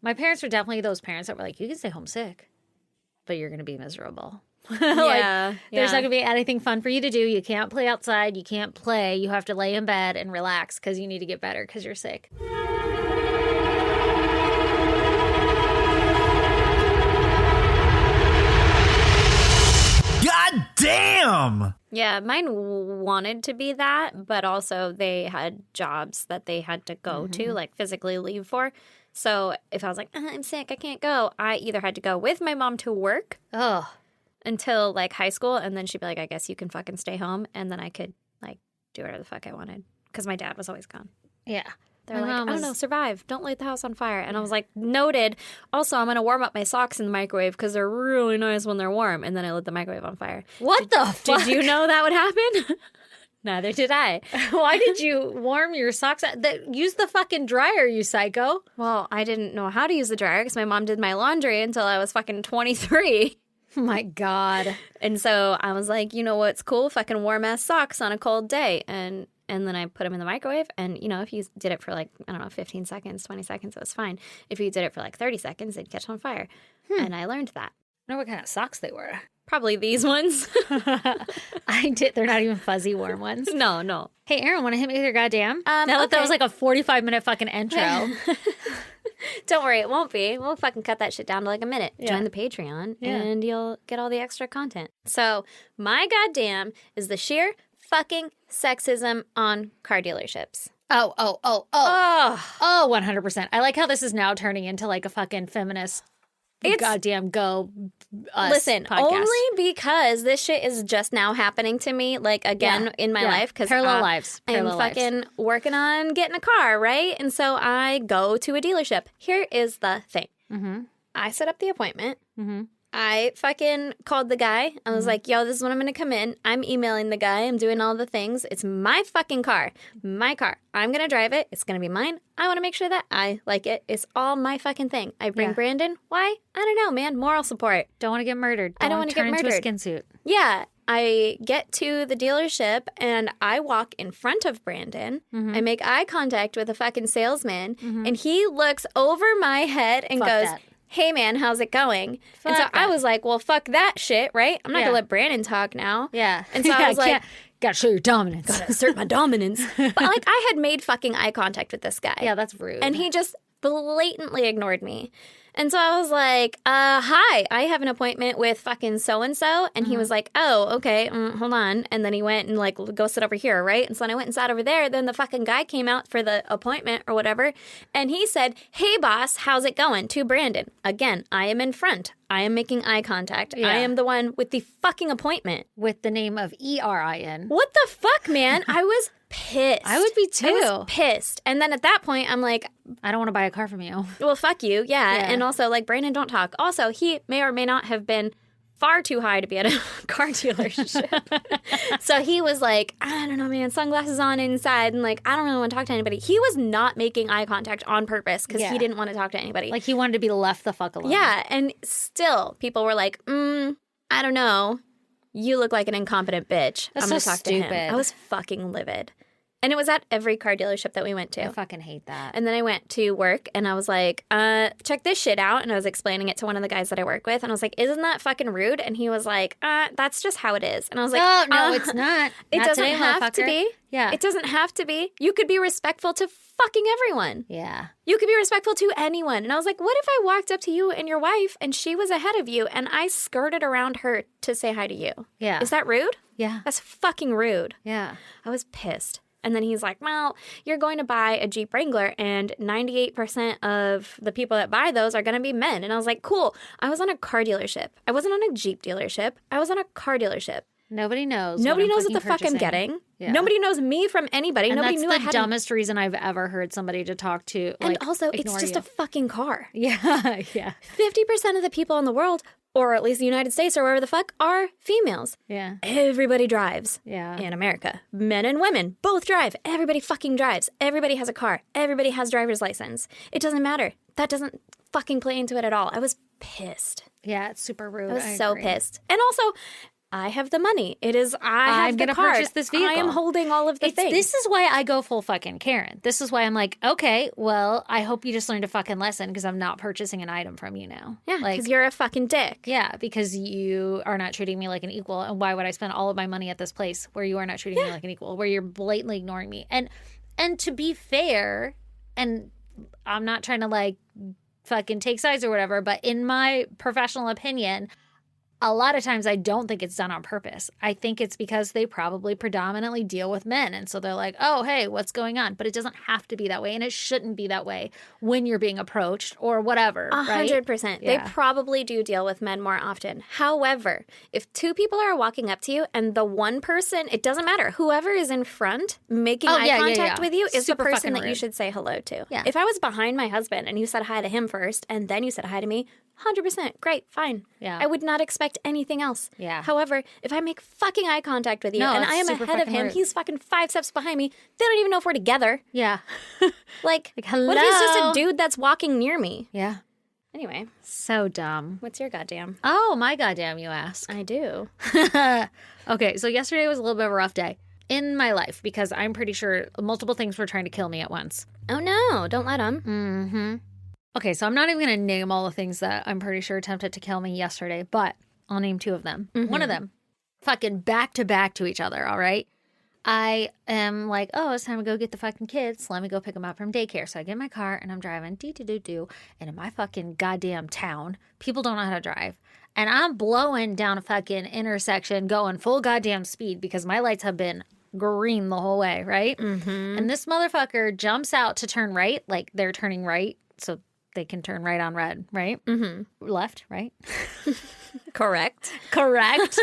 My parents were definitely those parents that were like, you can stay home sick, but you're going to be miserable. Yeah. There's not going to be anything fun for you to do. You can't play outside. You can't play. You have to lay in bed and relax because you need to get better because you're sick. God damn! Yeah, mine wanted to be that, but also they had jobs that they had to go to, like physically leave for. So if I was like, I'm sick, I can't go, I either had to go with my mom to work Oh, until like high school, and then she'd be like, I guess you can fucking stay home, and then I could like do whatever the fuck I wanted because my dad was always gone. yeah. They're My like, mom I don't was- know, survive. Don't light the house on fire. And I was like, noted. Also, I'm going to warm up my socks in the microwave because they're really nice when they're warm. And then I lit the microwave on fire. What the fuck? Did you know that would happen? Neither did I. Why did you warm your socks? Use the fucking dryer, you psycho. Well, I didn't know how to use the dryer because my mom did my laundry until I was fucking 23. Oh my God. And so I was like, you know what's cool? Fucking warm ass socks on a cold day. And then I put them in the microwave. And, you know, if you did it for like, I don't know, 15 seconds, 20 seconds, it was fine. If you did it for like 30 seconds, they'd catch on fire. And I learned that. I wonder what kind of socks they were. Probably these ones. I did. They're not even fuzzy warm ones. No. Hey, Aaron, want to hit me with your goddamn? Now that okay. was like a 45-minute fucking intro. Don't worry, it won't be. We'll fucking cut that shit down to like a minute. Yeah. Join the Patreon Yeah. and you'll get all the extra content. So, my goddamn is the sheer fucking sexism on car dealerships. Oh, Oh, 100%. I like how this is now turning into like a fucking feminist goddamn go us listen, podcast. only because this shit is just now happening to me, like again Yeah. in my Yeah. life. Because Parallel lives. Parallel I'm lives. fucking working on getting a car, right? And so I go to a dealership. Here is the thing. Mm-hmm. I set up the appointment. Mm-hmm. I fucking called the guy. I was like, yo, this is when I'm going to come in. I'm emailing the guy. I'm doing all the things. It's my fucking car. My car. I'm going to drive it. It's going to be mine. I want to make sure that I like it. It's all my fucking thing. I bring Yeah. Brandon. Why? I don't know, man. Moral support. Don't want to get murdered. I don't want wanna get to into a murdered. skin suit. Yeah. I get to the dealership and I walk in front of Brandon. I make eye contact with a fucking salesman and he looks over my head and Fuck goes, that. hey man, how's it going? And so Fuck I that. was like, well, fuck that shit, right? I'm not Yeah. gonna let Brandon talk now. Yeah. And so I was like, gotta show your dominance. assert my dominance. But like I had made fucking eye contact with this guy. Yeah, that's rude. And he just blatantly ignored me. And so I was like, hi, I have an appointment with fucking so-and-so. And he was like, oh, okay, hold on. And then he went and like, go sit over here, right? And so then I went and sat over there. Then the fucking guy came out for the appointment or whatever. And he said, hey, boss, how's it going? To Brandon. Again, I am in front. I am making eye contact. Yeah. I am the one with the fucking appointment. with the name of ERIN. What the fuck, man? I was pissed. I would be too. I was pissed. And then at that point, I'm like, I don't want to buy a car from you. well, fuck you. Yeah. Yeah. And also, like, Brandon, don't talk. Also, he may or may not have been far too high to be at a car dealership. So he was like, I don't know, man, sunglasses on inside. And like, I don't really want to talk to anybody. He was not making eye contact on purpose because Yeah. he didn't want to talk to anybody. Like he wanted to be left the fuck alone. Yeah. And still, people were like, I don't know. You look like an incompetent bitch. That's I'm going so to talk to him. stupid. I was fucking livid. And it was at every car dealership that we went to. I fucking hate that. And then I went to work and I was like, check this shit out. And I was explaining it to one of the guys that I work with. And I was like, isn't that fucking rude? And he was like, that's just how it is. And I was like, Oh, no, it's not. It Not doesn't today, have to motherfucker. be. Yeah. It doesn't have to be. You could be respectful to fucking everyone. Yeah. You could be respectful to anyone. And I was like, what if I walked up to you and your wife and she was ahead of you and I skirted around her to say hi to you? Yeah. Is that rude? Yeah. That's fucking rude. Yeah. I was pissed. And then he's like, well, you're going to buy a Jeep Wrangler and 98% of the people that buy those are going to be men. And I was like, cool. I was on a car dealership. I wasn't on a Jeep dealership. I was on a car dealership. Nobody knows. Nobody I'm knows what the fucking fuck I'm purchasing. getting. Yeah. Nobody knows me from anybody. And Nobody that's knew I the had dumbest reason I've ever heard somebody to talk to. And like, also, it's ignore just you. a fucking car. Yeah. Yeah. 50% of the people in the world, or at least the United States or wherever the fuck, are females. Yeah. Everybody drives. Yeah. In America. Men and women both drive. Everybody fucking drives. Everybody has a car. Everybody has driver's license. It doesn't matter. That doesn't fucking play into it at all. I was pissed. Yeah. It's super rude. I was so pissed. And also, I have the money. It is, I have I'm the gonna card. purchase this vehicle. I am holding all of the things. This is why I go full fucking Karen. This is why I'm like, okay, well, I hope you just learned a fucking lesson because I'm not purchasing an item from you now. Yeah, like, because you're a fucking dick. yeah, because you are not treating me like an equal. And why would I spend all of my money at this place where you are not treating me like an equal, where you're blatantly ignoring me? And to be fair, and I'm not trying to like fucking take sides or whatever, but in my professional opinion, a lot of times I don't think it's done on purpose. I think it's because they probably predominantly deal with men. And so they're like, oh, hey, what's going on? But it doesn't have to be that way. And it shouldn't be that way when you're being approached or whatever. 100%. They Yeah. probably do deal with men more often. However, if two people are walking up to you and the one person, it doesn't matter, whoever is in front making Oh, eye yeah, yeah, contact yeah. with you is Super the person fucking that you rude. should say hello to. Yeah. If I was behind my husband and you said hi to him first and then you said hi to me, 100%. Great, fine. Yeah. I would not expect anything else. Yeah. However, if I make fucking eye contact with you No, and it's I am super ahead of fucking him, rude. he's fucking 5 steps behind me, they don't even know if we're together. Yeah. Like hello? what if he's just a dude that's walking near me? Yeah. Anyway, So dumb. what's your goddamn? Oh, my goddamn, you ask. I do. Okay, so yesterday was a little bit of a rough day in my life because I'm pretty sure multiple things were trying to kill me at once. Oh no, don't let him. Mm-hmm. Okay, so I'm not even going to name all the things that I'm pretty sure attempted to kill me yesterday, but I'll name 2 of them. One of them, fucking back to back to each other, all right? I am like, oh, it's time to go get the fucking kids. Let me go pick them up from daycare. So I get in my car and I'm driving, doo-doo-doo-doo. And in my fucking goddamn town, people don't know how to drive. And I'm blowing down a fucking intersection going full goddamn speed because my lights have been green the whole way, right? Mm-hmm. And this motherfucker jumps out to turn right, like they're turning right, so they can turn right on red, right? Mm-hmm. Left, right? Correct. Correct.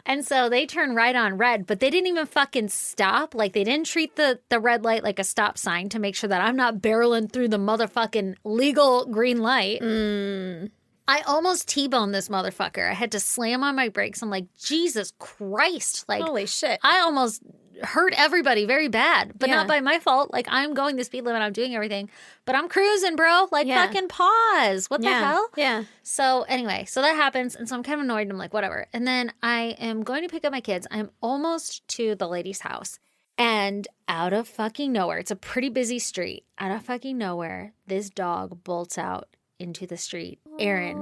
And so they turn right on red, but they didn't even fucking stop. Like they didn't treat the red light like a stop sign to make sure that I'm not barreling through the motherfucking legal green light. I almost T-boned this motherfucker. I had to slam on my brakes. I'm like, Jesus Christ. Like, Holy shit. I almost hurt everybody very bad, but Yeah. not by my fault. Like, I'm going the speed limit. I'm doing everything, but I'm cruising, bro. Like, Yeah. fucking pause. What the hell? Yeah. So anyway, so that happens. And so I'm kind of annoyed. And I'm like, whatever. And then I am going to pick up my kids. I'm almost to the lady's house. And out of fucking nowhere, it's a pretty busy street. Out of fucking nowhere, this dog bolts out into the street. Aaron,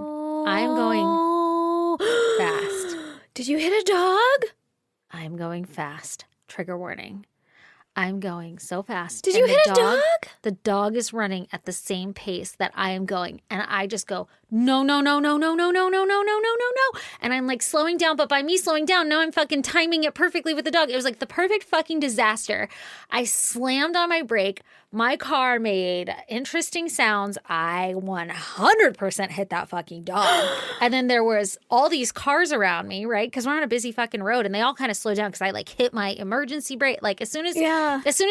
I'm going fast. Did you hit a dog? I'm going fast. Trigger warning. I'm going so fast. Did And you the hit a dog? The dog is running at the same pace that I am going. And I just go, no, no, no, no, no, no, no, no, no, no, no, no, no. And I'm like slowing down, but by me slowing down, now I'm fucking timing it perfectly with the dog. It was like the perfect fucking disaster. I slammed on my brake. My car made interesting sounds. I 100% hit that fucking dog. And then there was all these cars around me, right? Because we're on a busy fucking road and they all kind of slowed down because I like hit my emergency brake. Like as soon as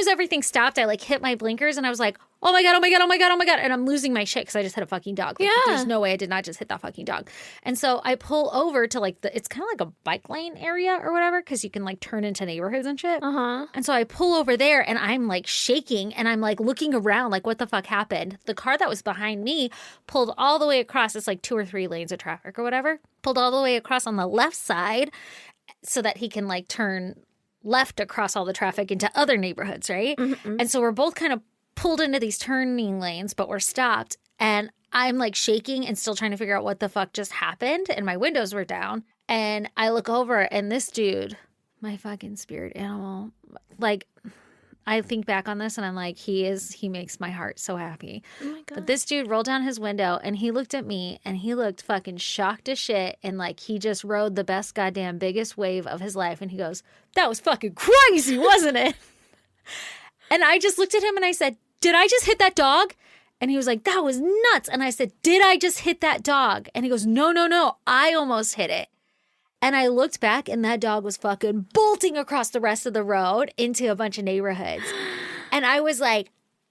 everything stopped, I like hit my blinkers and I was like, oh my God, oh my God, oh my God, oh my God. And I'm losing my shit because I just hit a fucking dog. Like, Yeah. There's no way I did not just hit that fucking dog. And so I pull over to like it's kind of like a bike lane area or whatever because you can like turn into neighborhoods and shit. Uh-huh. And so I pull over there and I'm like shaking and I'm like looking around like what the fuck happened. The car that was behind me pulled all the way across. It's like 2 or 3 lanes of traffic or whatever. Pulled all the way across on the left side so that he can like turn left across all the traffic into other neighborhoods, right? Mm-hmm. And so we're both kind of pulled into these turning lanes, but we're stopped. And I'm like shaking and still trying to figure out what the fuck just happened. And my windows were down. And I look over and this dude, my fucking spirit animal, like I think back on this and I'm like, he makes my heart so happy. Oh my God. But this dude rolled down his window and he looked at me and he looked fucking shocked as shit. And like he just rode the best goddamn biggest wave of his life. And he goes, that was fucking crazy, wasn't it? And I just looked at him and I said, did I just hit that dog? And he was like, that was nuts. And I said, did I just hit that dog? And he goes, no, no, no. I almost hit it. And I looked back and that dog was fucking bolting across the rest of the road into a bunch of neighborhoods. And I was like,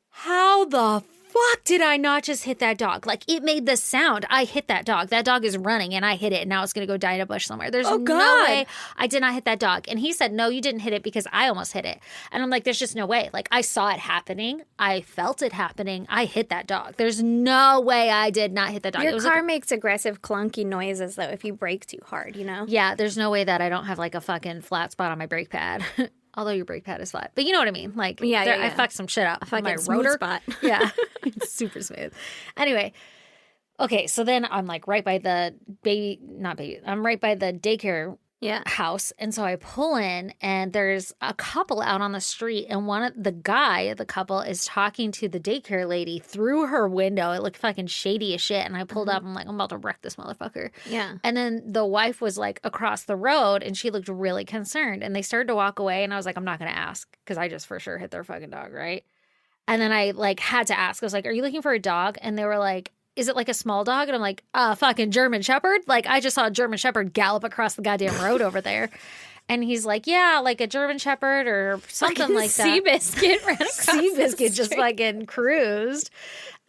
how the fuck did I not just hit that dog? Like, it made the sound. I hit that dog. That dog is running, and I hit it, and now it's going to go die in a bush somewhere. There's no way I did not hit that dog. And he said, no, you didn't hit it because I almost hit it. And I'm like, there's just no way. Like, I saw it happening. I felt it happening. I hit that dog. There's no way I did not hit that dog. Your car makes aggressive, clunky noises, though, if you brake too hard, you know? Yeah, there's no way that I don't have, like, a fucking flat spot on my brake pad. Although your brake pad is flat. But you know what I mean? Like, I fucked some shit up. A my fucking rotor spot. Yeah. It's super smooth. Anyway. Okay, so then I'm like right by the I'm right by the daycare house. And so I pull in and there's a couple out on the street. And the guy of the couple is talking to the daycare lady through her window. It looked fucking shady as shit. And I pulled up. I'm like, I'm about to wreck this motherfucker. Yeah. And then the wife was like across the road and she looked really concerned. And they started to walk away. And I was like, I'm not going to ask because I just for sure hit their fucking dog, right? And then I like had to ask. I was like, are you looking for a dog? And they were like, is it like a small dog? And I'm like, fucking German Shepherd. Like, I just saw a German Shepherd gallop across the goddamn road over there. And he's like, yeah, like a German Shepherd or something like that. Seabiscuit ran across Seabiscuit just fucking cruised.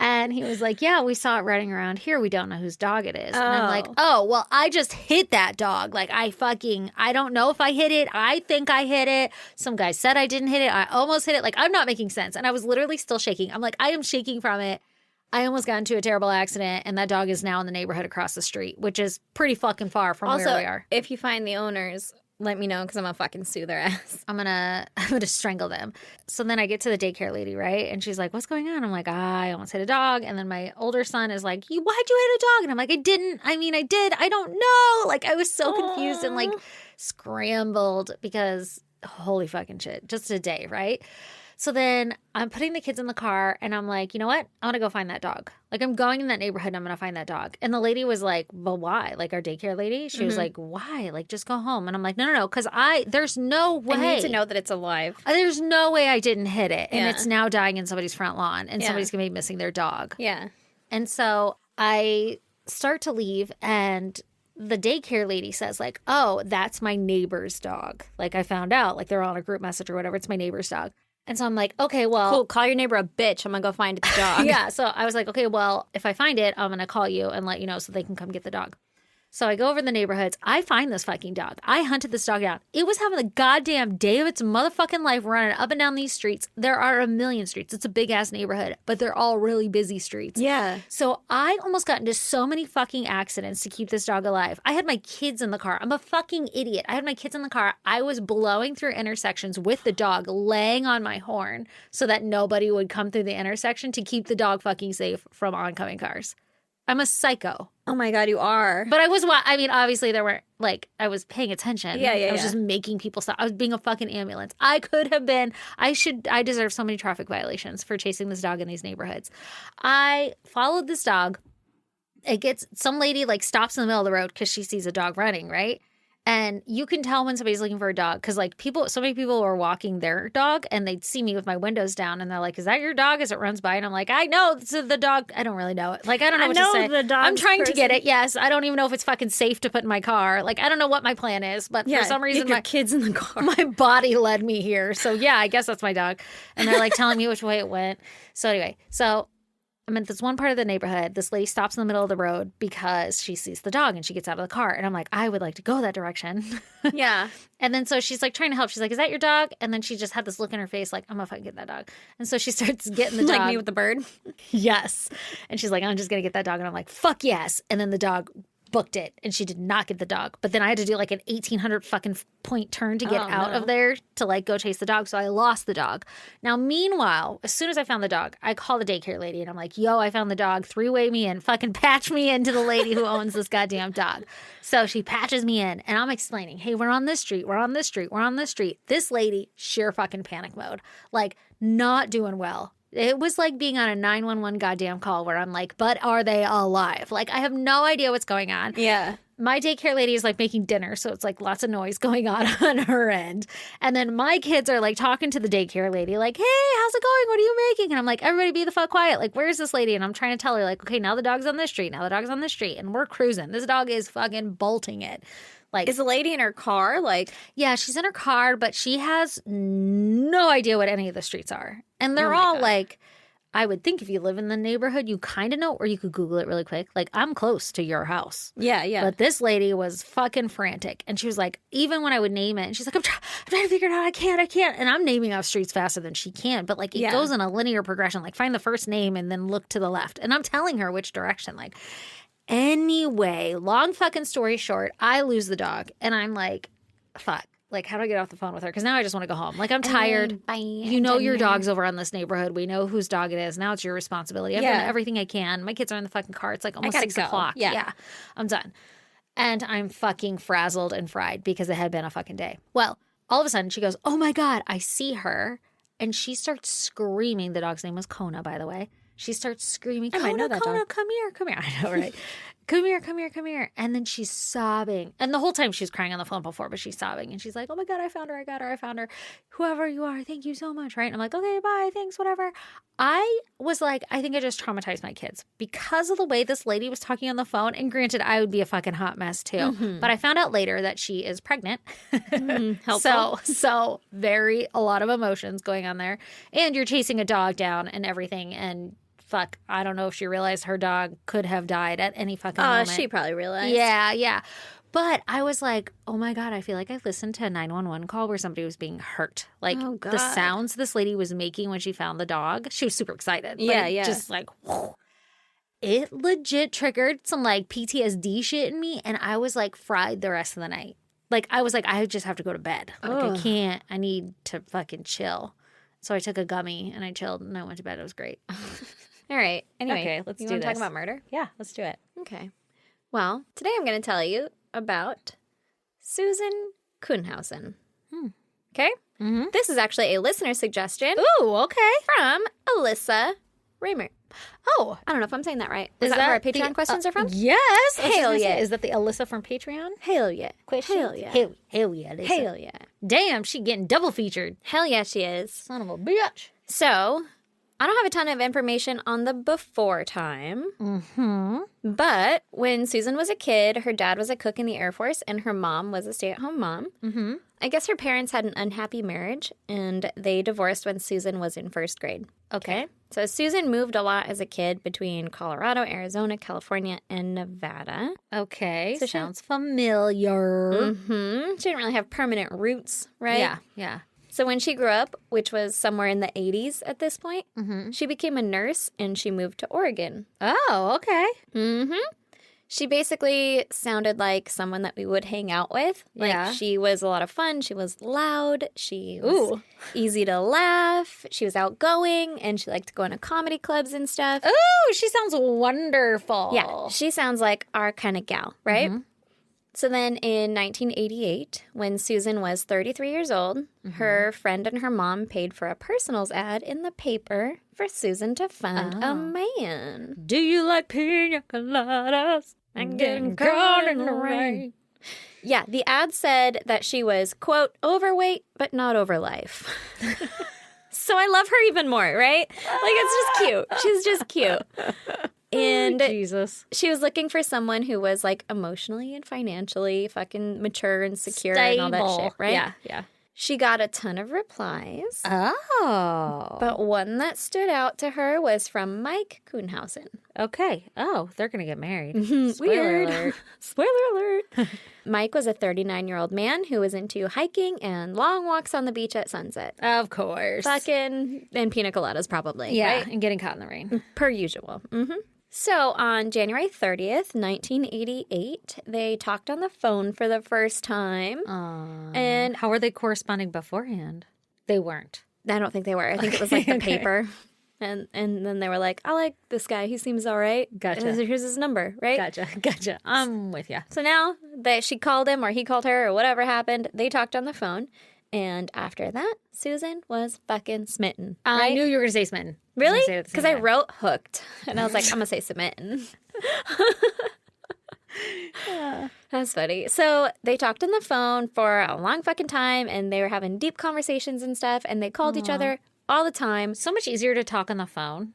And he was like, yeah, we saw it running around here. We don't know whose dog it is. And I'm like, oh, well, I just hit that dog. Like, I don't know if I hit it. I think I hit it. Some guy said I didn't hit it. I almost hit it. Like, I'm not making sense. And I was literally still shaking. I'm like, I am shaking from it. I almost got into a terrible accident, and that dog is now in the neighborhood across the street, which is pretty fucking far from where we are. If you find the owners, let me know because I'm gonna fucking sue their ass. I'm gonna strangle them. So then I get to the daycare lady, right? And she's like, what's going on? I'm like, I almost hit a dog. And then my older son is like, why'd you hit a dog? And I'm like, I didn't. I mean, I did. I don't know. Like, I was so confused and like scrambled because holy fucking shit. Just a day, right? So then I'm putting the kids in the car and I'm like, you know what? I want to go find that dog. Like, I'm going in that neighborhood and I'm going to find that dog. And the lady was like, well, why? Like, our daycare lady? She was like, why? Like, just go home. And I'm like, no. Because there's no way. I need to know that it's alive. There's no way I didn't hit it. And it's now dying in somebody's front lawn and somebody's going to be missing their dog. Yeah. And so I start to leave and the daycare lady says like, oh, that's my neighbor's dog. Like, I found out, like, they're on a group message or whatever. It's my neighbor's dog. And so I'm like, okay, well. Cool, call your neighbor a bitch. I'm going to go find the dog. Yeah, so I was like, okay, well, if I find it, I'm going to call you and let you know so they can come get the dog. So I go over the neighborhoods. I find this fucking dog. I hunted this dog out. It was having the goddamn day of its motherfucking life running up and down these streets. There are a million streets. It's a big-ass neighborhood, but they're all really busy streets. Yeah. So I almost got into so many fucking accidents to keep this dog alive. I had my kids in the car. I'm a fucking idiot. I had my kids in the car. I was blowing through intersections with the dog, laying on my horn so that nobody would come through the intersection to keep the dog fucking safe from oncoming cars. I'm a psycho. Oh my God, you are. But obviously there weren't, like, I was paying attention. Yeah. I was just making people stop. I was being a fucking ambulance. I deserve so many traffic violations for chasing this dog in these neighborhoods. I followed this dog. Some lady, like, stops in the middle of the road because she sees a dog running, right? And you can tell when somebody's looking for a dog because, like, so many people were walking their dog and they'd see me with my windows down and they're like, is that your dog as it runs by? And I'm like, I know. So the dog, I don't really know it. Like, I don't know what to say. The dog's I'm trying to get it. Yes. I don't even know if it's fucking safe to put in my car. Like, I don't know what my plan is, but for some reason, my kids in the car. My body led me here. So yeah, I guess that's my dog. And they're like telling me which way it went. So anyway, I'm at this one part of the neighborhood. This lady stops in the middle of the road because she sees the dog and she gets out of the car. And I'm like, I would like to go that direction. Yeah. And then so she's like trying to help. She's like, is that your dog? And then she just had this look in her face like, I'm going to fucking get that dog. And so she starts getting the dog. Like me with the bird? Yes. And she's like, I'm just going to get that dog. And I'm like, fuck yes. And then the dog booked it and she did not get the dog. But then I had to do like an 1,800 fucking point turn to get out of there to like go chase the dog. So I lost the dog. Now, meanwhile, as soon as I found the dog, I call the daycare lady and I'm like, yo, I found the dog. 3-way me in. Fucking patch me into the lady who owns this goddamn dog. So she patches me in and I'm explaining, hey, we're on this street. We're on this street. We're on this street. This lady, sheer fucking panic mode. Like, not doing well. It was like being on a 911 goddamn call where I'm like, but are they alive? Like, I have no idea what's going on. Yeah. My daycare lady is like making dinner, so it's like lots of noise going on her end. And then my kids are like talking to the daycare lady, like, hey, how's it going? What are you making? And I'm like, everybody be the fuck quiet. Like, where's this lady? And I'm trying to tell her, like, okay, now the dog's on this street. Now the dog's on this street. And we're cruising. This dog is fucking bolting it. Like, is the lady in her car? Like, yeah, she's in her car, but she has no idea what any of the streets are. And they're all God. like, I would think if you live in the neighborhood, you kind of know, or you could Google it really quick. Like, I'm close to your house. Yeah, yeah. But this lady was fucking frantic. And she was like, even when I would name it, and she's like, I'm trying to figure it out. I can't. And I'm naming off streets faster than she can. But like, it goes in a linear progression. Like, find the first name and then look to the left. And I'm telling her which direction. Like, anyway, long fucking story short, I lose the dog. And I'm like, fuck. Like, how do I get off the phone with her? Because now I just want to go home. Like, I'm tired. Bye. You know your dog's over on this neighborhood. We know whose dog it is. Now it's your responsibility. I've done everything I can. My kids are in the fucking car. It's like almost 6 o'clock. Yeah. I'm done. And I'm fucking frazzled and fried because it had been a fucking day. Well, all of a sudden she goes, oh my God, I see her. And she starts screaming. The dog's name was Kona, by the way. She starts screaming, Kona, I know that Kona, dog. come here. I know, right? Come here. And then she's sobbing. And the whole time she was crying on the phone before, but she's sobbing. And she's like, oh my God, I found her. Whoever you are, thank you so much, right? And I'm like, okay, bye, thanks, whatever. I was like, I think I just traumatized my kids because of the way this lady was talking on the phone. And granted, I would be a fucking hot mess too. Mm-hmm. But I found out later that she is pregnant. Helpful. So a lot of emotions going on there. And you're chasing a dog down and everything. And fuck, I don't know if she realized her dog could have died at any fucking moment. She probably realized. Yeah. But I was like, oh my God, I feel like I listened to a 911 call where somebody was being hurt. Like the sounds this lady was making when she found the dog. She was super excited. Yeah. Just like, whoa. It legit triggered some like PTSD shit in me. And I was like fried the rest of the night. Like I was like, I just have to go to bed. Like I can't, I need to fucking chill. So I took a gummy and I chilled and I went to bed. It was great. All right. Anyway, Okay, let's you do want to talk this. about murder? Yeah, let's do it. Okay. Well, today I'm going to tell you about Susan Kuhnhausen. Okay? Mm-hmm. This is actually a listener suggestion Ooh, okay. from Alyssa Raymer. Oh, I don't know if I'm saying that right. Is that where our Patreon questions are from? Yes. I was Hell gonna say, yeah. Is that the Alyssa from Patreon? Hell yeah. Questions? Hell yeah. Hell yeah. Alyssa. Hell yeah. Damn, she getting double featured. Hell yeah, she is. Son of a bitch. So, I don't have a ton of information on the before time. Mm-hmm. But when Susan was a kid, her dad was a cook in the Air Force and her mom was a stay-at-home mom. Mm-hmm. I guess her parents had an unhappy marriage and they divorced when Susan was in first grade. Okay. So Susan moved a lot as a kid between Colorado, Arizona, California, and Nevada. Okay. So she- sounds familiar. Mm-hmm. She didn't really have permanent roots, right? Yeah. So when she grew up, which was somewhere in the 80s at this point, Mm-hmm. she became a nurse and she moved to Oregon. Oh, okay. Mm-hmm. She basically sounded like someone that we would hang out with. Like Yeah. she was a lot of fun. She was loud. She was easy to laugh. She was outgoing and she liked to go into comedy clubs and stuff. Oh, she sounds wonderful. Yeah, she sounds like our kind of gal, right? Mm-hmm. So then in 1988, when Susan was 33 years old, her friend and her mom paid for a personals ad in the paper for Susan to find a man. Do you like pina coladas? And getting caught in the rain. Yeah, the ad said that she was, quote, overweight, but not over life. So I love her even more, right? Like, it's just cute. She's just cute. And Jesus. she was looking for someone who was, like, emotionally and financially fucking mature and secure and all that shit, right? Yeah. She got a ton of replies. Oh. But one that stood out to her was from Mike Kuhnhausen. Okay. Oh, they're going to get married. Weird. Spoiler alert. Spoiler alert. Mike was a 39-year-old man who was into hiking and long walks on the beach at sunset. Of course. Fucking, and pina coladas probably, Yeah, right? and getting caught in the rain. Per usual. Mm-hmm. So on January 30th, 1988, they talked on the phone for the first time. And how were they corresponding beforehand? They weren't. I don't think they were. I think it was like the paper. And then they were like, I like this guy. He seems all right. Gotcha. Here's his number, right? Gotcha. I'm with you. So now that she called him or he called her or whatever happened, they talked on the phone. And after that, Susan was fucking smitten. I right? knew you were going to say smitten. Really? Because I wrote hooked. And I was like, I'm going to say smitten. That's funny. So they talked on the phone for a long fucking time and they were having deep conversations and stuff. And they called each other all the time. So much easier to talk on the phone.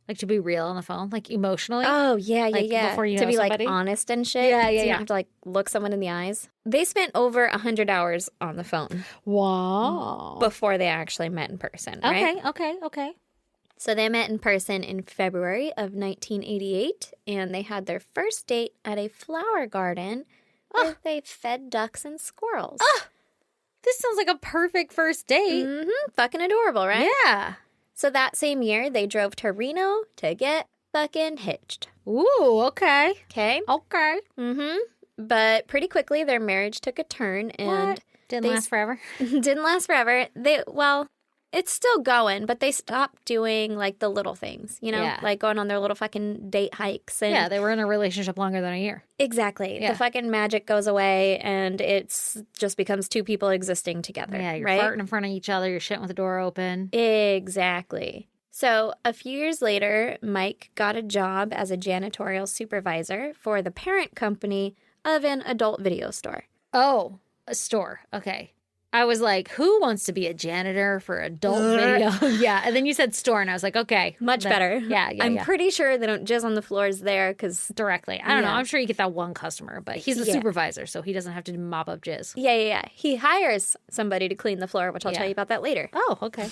Like to be real on the phone, like emotionally. Oh, yeah. Like, before you to know be somebody? like honest and shit. Yeah, So you yeah. don't have to like look someone in the eyes. They spent over 100 hours on the phone Wow. before they actually met in person, right? Okay. So they met in person in February of 1988, and they had their first date at a flower garden where they fed ducks and squirrels. This sounds like a perfect first date. Fucking adorable, right? Yeah. So that same year, they drove to Reno to get fucking hitched. Ooh, okay. Okay? Okay. But pretty quickly, their marriage took a turn, and What? Didn't last forever? didn't last forever. It's still going, but they stopped doing, like, the little things, you know? Yeah. Like going on their little fucking date hikes. And Yeah, they were in a relationship longer than a year. exactly. Yeah. The fucking magic goes away, and it's just becomes two people existing together. Yeah, you're right? farting in front of each other. You're shitting with the door open. Exactly. So a few years later, Mike got a job as a janitorial supervisor for the parent company of an adult video store. Oh, a store. Okay. I was like, who wants to be a janitor for adult video? Yeah. And then you said store, and I was like, okay. Much better. Yeah, I'm pretty sure they don't jizz on the floors there because... Directly. I don't know. Yeah. I'm sure you get that one customer, but he's the Yeah. supervisor, so he doesn't have to mop up jizz. Yeah. He hires somebody to clean the floor, which I'll Yeah. tell you about that later. Oh, okay.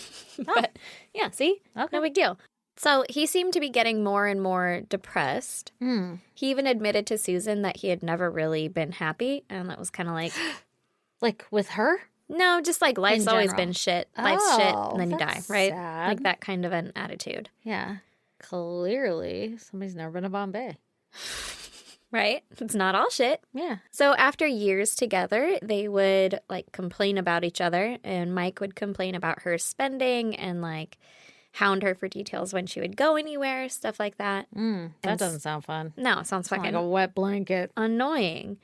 But yeah, see? Okay. No big deal. So he seemed to be getting more and more depressed. He even admitted to Susan that he had never really been happy. And that was kind of like, Like with her? no, just like life's In always general. been shit. Life's shit, Oh, and then you die, that's right? sad. Like that kind of an attitude, Yeah. Clearly, somebody's never been to Bombay. right? It's not all shit. Yeah. So after years together, they would like complain about each other, and Mike would complain about her spending and like hound her for details when she would go anywhere, stuff like that. That doesn't sound fun. No, it sounds fucking Like a wet blanket. annoying.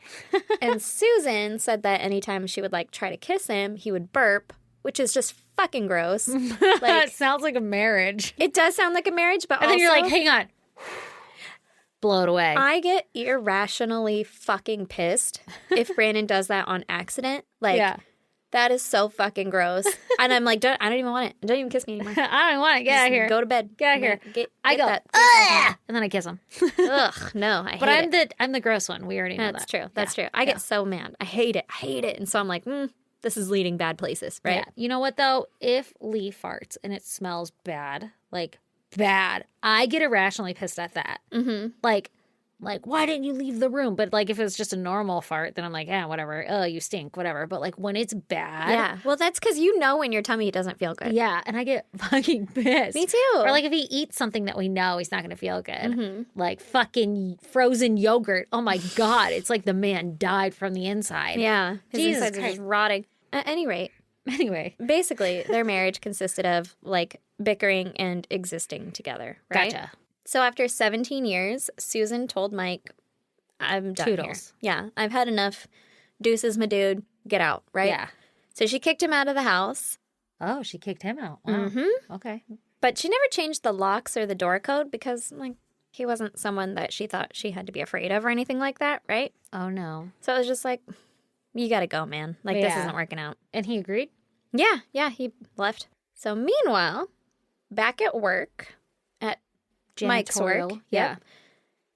And Susan said that anytime she would like try to kiss him, he would burp, which is just fucking gross. That Like sounds like a marriage. it does sound like a marriage, but And also then you're like, hang on. Blow it away. I get irrationally fucking pissed if Brandon does that on accident. Like yeah. that is so fucking gross. And I'm like, I don't even want it. Don't even kiss me anymore. I don't want to get out of Just here. Go to bed. Get out of here. Get I go, that. "Ugh!" and then I kiss him. Ugh, no, I hate But it. I'm the gross one. We already know That's that. true. That's true. I get so mad. I hate it. And so I'm like, this is leading bad places, right? Yeah. You know what though? If Lee farts and it smells bad, like bad, I get irrationally pissed at that. Mm-hmm. Like, why didn't you leave the room? But like, if it was just a normal fart, then I'm like, yeah, whatever. Oh, you stink, whatever. But like, when it's bad, Yeah. Well, that's because you know when your tummy doesn't feel good. yeah, and I get fucking pissed. Me too. Or like if he eats something that we know he's not going to feel good, Mm-hmm. like fucking frozen yogurt. Oh my god, it's like the man died from the inside. Yeah. His Jesus insides are just Christ. rotting. At any rate, Anyway, basically, their marriage consisted of like bickering and existing together, right? gotcha. So after 17 years, Susan told Mike, I'm done Toodles. here. Yeah, I've had enough. Deuces, my dude. Get out, right? Yeah. So she kicked him out of the house, Oh, she kicked him out. Wow. Mm-hmm. Okay. but she never changed the locks or the door code because, like, he wasn't someone that she thought she had to be afraid of or anything like that, right? Oh no. So it was just like, you got to go, man. Like, this Yeah. isn't working out. And he agreed? Yeah, he left. So meanwhile, back at work, at Mike's work, Janitorial. Yeah.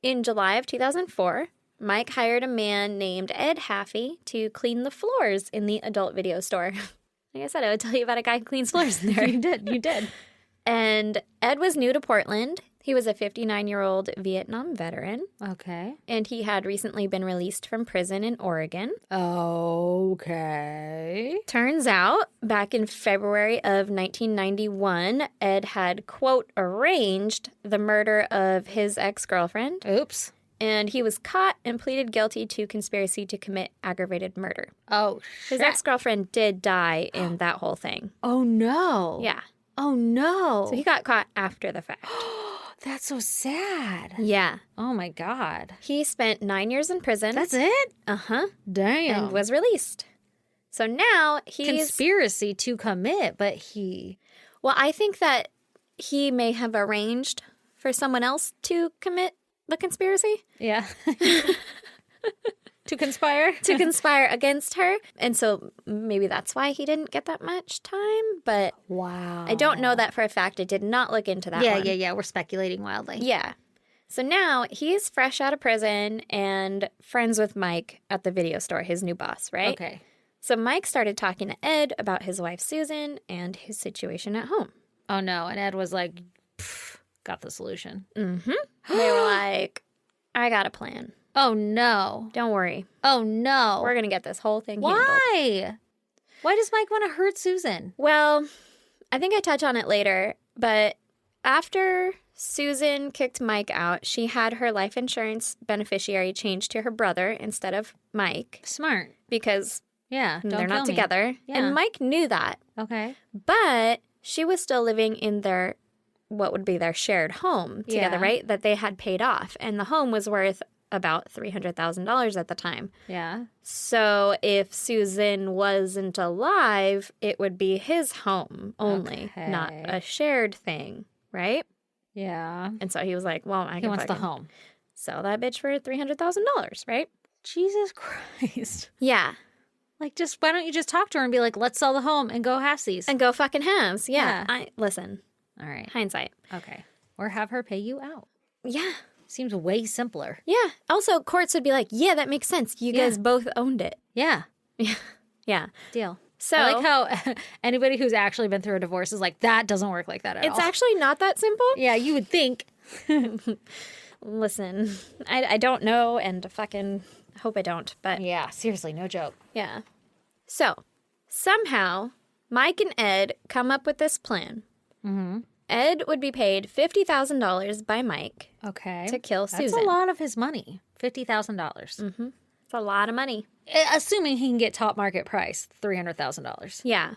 in July of 2004, Mike hired a man named Ed Haffey to clean the floors in the adult video store. Like I said, I would tell you about a guy who cleans floors in there. You did. And Ed was new to Portland. He was a 59-year-old Vietnam veteran, Okay. and he had recently been released from prison in Oregon. Okay. Turns out, back in February of 1991, Ed had, quote, arranged the murder of his ex-girlfriend, Oops. and he was caught and pleaded guilty to conspiracy to commit aggravated murder. Oh, His shit. ex-girlfriend did die in that whole thing. Oh no. Yeah. Oh no. So he got caught after the fact. That's so sad. Yeah. Oh my god. He spent 9 years in prison. That's it? Uh-huh. Damn. And was released. So now he's... Conspiracy to commit, but he... Well, I think that he may have arranged for someone else to commit the conspiracy. Yeah. To conspire? To conspire against her. And so maybe that's why he didn't get that much time. But Wow. I don't know that for a fact. I did not look into that one. Yeah. We're speculating wildly. Yeah. So now he's fresh out of prison and friends with Mike at the video store, his new boss, right? Okay. So Mike started talking to Ed about his wife, Susan, and his situation at home. Oh no. And Ed was like, got the solution. Mm-hmm. They were like, I got a plan. Oh, no. Don't worry. Oh, no. We're going to get this whole thing handled. Why? Why does Mike want to hurt Susan? Well, I think I touch on it later, but after Susan kicked Mike out, she had her life insurance beneficiary changed to her brother instead of Mike Smart. because Yeah. Don't they're not kill me. together. Yeah. And Mike knew that, Okay. but she was still living in their, what would be their shared home together, Yeah. right? That they had paid off. And the home was worth about $300,000 at the time. Yeah. So if Susan wasn't alive, it would be his home only, not Okay. a shared thing, right? Yeah. And so he was like, well, I He can wants the fucking home. sell that bitch for $300,000, right? Jesus Christ. Yeah. Like, just why don't you just talk to her and be like, let's sell the home and go halfsies? And go fucking halves. Yeah. Yeah. Listen, All right. hindsight. Okay. Or have her pay you out. Yeah. Seems way simpler. Yeah. Also, courts would be like, yeah, that makes sense. You Yeah. guys both owned it. Yeah. Yeah. Deal. So I like how anybody who's actually been through a divorce is like, that doesn't work like that at all. it's actually not that simple. Yeah, you would think. Listen, I don't know and fucking hope I don't, but Yeah, seriously, no joke. yeah. So somehow Mike and Ed come up with this plan. Mm-hmm. Ed would be paid $50,000 by Mike Okay. to kill That's Susan. a lot of his money. $50,000. It's a lot of money. Assuming he can get top market price, $300,000. Yeah.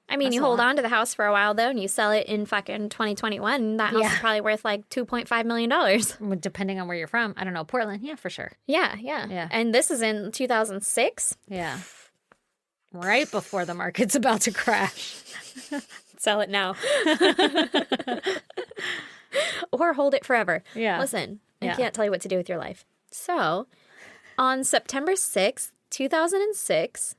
I mean, That's you a hold lot. on to the house for a while, though, and you sell it in fucking 2021. That house Yeah. is probably worth like $2.5 million. Depending on where you're from. I don't know. Portland. Yeah, for sure. Yeah, yeah. Yeah. And this is in 2006. Yeah. Right before the market's about to crash. Sell it now. Or hold it forever. Yeah. Listen, Yeah. I can't tell you what to do with your life. So, on September 6th, 2006,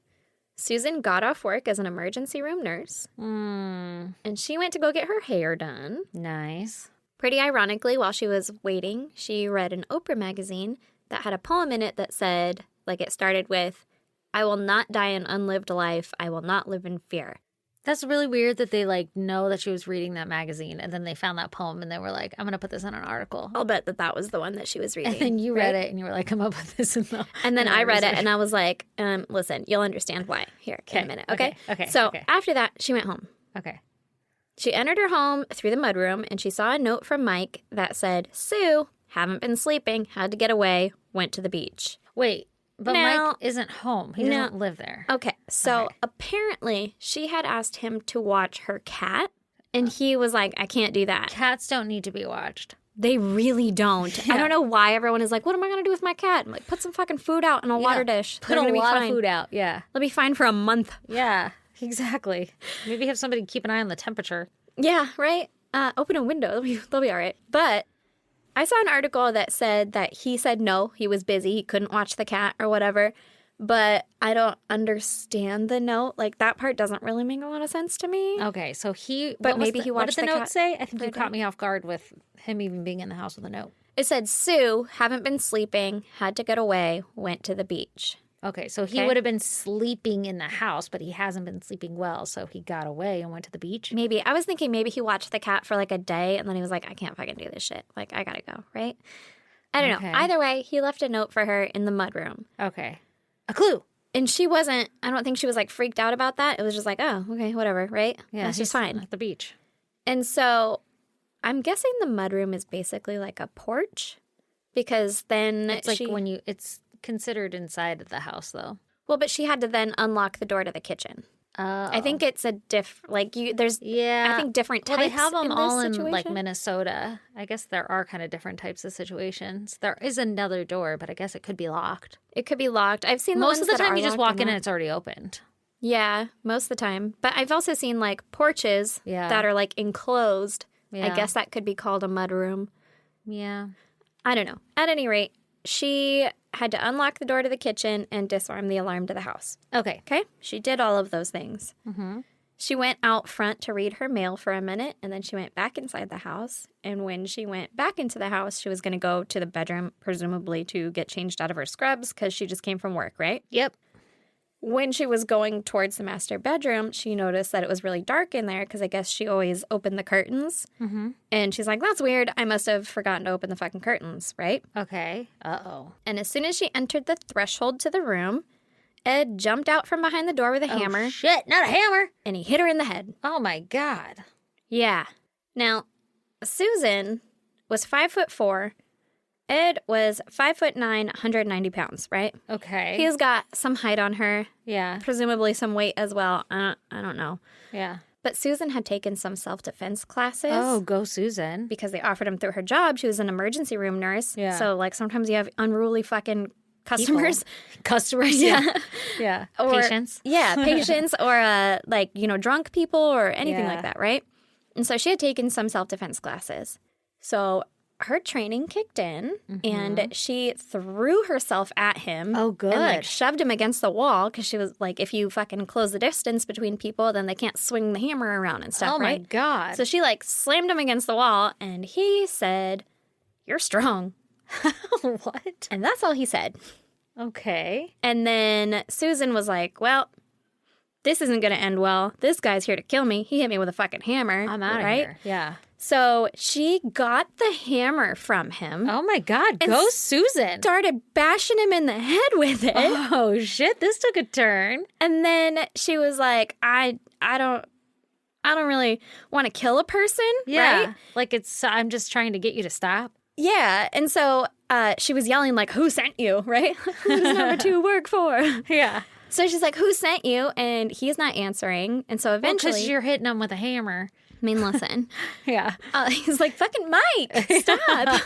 Susan got off work as an emergency room nurse, and she went to go get her hair done. Nice. Pretty ironically, while she was waiting, she read an Oprah magazine that had a poem in it that said, like it started with, I will not die an unlived life. I will not live in fear. That's really weird that they like know that she was reading that magazine and then they found that poem and they were like, I'm going to put this in an article. I'll bet that that was the one that she was reading. And then you right? read it and you were like, come up with this in the. And then in I the read it research. and I was like, listen, you'll understand why. Here, in a Okay, minute, okay, okay? okay, So okay. after that, she went home. Okay. She entered her home through the mudroom and she saw a note from Mike that said, Sue, haven't been sleeping, had to get away, went to the beach. Wait, but Now- Mike isn't home. He doesn't live there. Okay, so Okay. apparently she had asked him to watch her cat, and he was like, I can't do that. Cats don't need to be watched. They really don't. I don't know why everyone is like, what am I going to do with my cat? I'm like, put some fucking food out in a water dish. Put They're a gonna be lot of fine. food out. Yeah. They'll be fine for a month. Yeah, exactly. Maybe have somebody keep an eye on the temperature. Yeah, right? Open a window. They'll be all right. But I saw an article that said that he said no, he was busy. He couldn't watch the cat or whatever. But I don't understand the note. Like, that part doesn't really make a lot of sense to me. Okay, so he. But what was maybe he What watched did the the note cat say? I think for you a caught day. me off guard with him even being in the house with a note. It said, Sue, haven't been sleeping, had to get away, went to the beach. Okay, so he Okay. would have been sleeping in the house, but he hasn't been sleeping well, so he got away and went to the beach. Maybe. I was thinking maybe he watched the cat for like a day and then he was like, I can't fucking do this shit. Like, I gotta go, right? I don't Okay. know. Either way, he left a note for her in the mudroom. Okay, a clue. And she wasn't, I don't think she was like freaked out about that. It was just like, oh, okay, whatever, right? Yeah, That's just he's fine. at the beach. And so I'm guessing the mudroom is basically like a porch because then It's like she, when you. It's considered inside of the house, though. well, but she had to then unlock the door to the kitchen. I think it's a there's, Yeah, I think different Well, types they have them in this all in situation. like Minnesota. I guess there are kind of different types of situations. There is another door, but I guess it could be locked. It could be locked. I've seen the Most ones of the that time, are you just locked walk in not. and it's already opened. Yeah, most of the time. But I've also seen like porches Yeah. that are like enclosed. Yeah. I guess that could be called a mudroom. Yeah. I don't know. At any rate, she had to unlock the door to the kitchen and disarm the alarm to the house. Okay. Okay? She did all of those things. Mm-hmm. She went out front to read her mail for a minute, and then she went back inside the house. And when she went back into the house, she was going to go to the bedroom, presumably to get changed out of her scrubs because she just came from work, right? Yep. when she was going towards the master bedroom, she noticed that it was really dark in there because I guess she always opened the curtains. Mm-hmm. And she's like, that's weird. I must have forgotten to open the fucking curtains, right? Okay. Uh-oh. And as soon as she entered the threshold to the room, Ed jumped out from behind the door with a hammer. Shit, not a hammer. And he hit her in the head. Oh, my God. Yeah. Now, Susan was 5'4". Ed was 5'9", 190 pounds, right? Okay. He's got some height on her, Yeah. presumably some weight as well. I don't know. Yeah. But Susan had taken some self-defense classes. Oh, go Susan. Because they offered them through her job. She was an emergency room nurse. Yeah. So, like, sometimes you have unruly fucking customers. Customers, Yeah. Yeah. Or- Patients. Yeah, patients or, drunk people or anything Yeah. like that, right? And so she had taken some self-defense classes. So her training kicked in, and she threw herself at him. Oh, good. And, shoved him against the wall because she was like, if you fucking close the distance between people, then they can't swing the hammer around and stuff, Oh, right? my God. So she, slammed him against the wall, and he said, "You're strong." What? And that's all he said. Okay. And then Susan was like, well, this isn't going to end well. This guy's here to kill me. He hit me with a fucking hammer. I'm out of right? here. Yeah. So she got the hammer from him, Oh, my God. And Go Susan. started bashing him in the head with it. Oh, shit. This took a turn. And then she was like, I don't really want to kill a person, Yeah. right? Like I'm just trying to get you to stop. Yeah. And so she was yelling like, who sent you, right? Who does number 2 work for? Yeah. So she's like, who sent you? And he's not answering. And so eventually, Because you're hitting him with a hammer. I mean, listen. Yeah. He's like, fucking Mike, stop.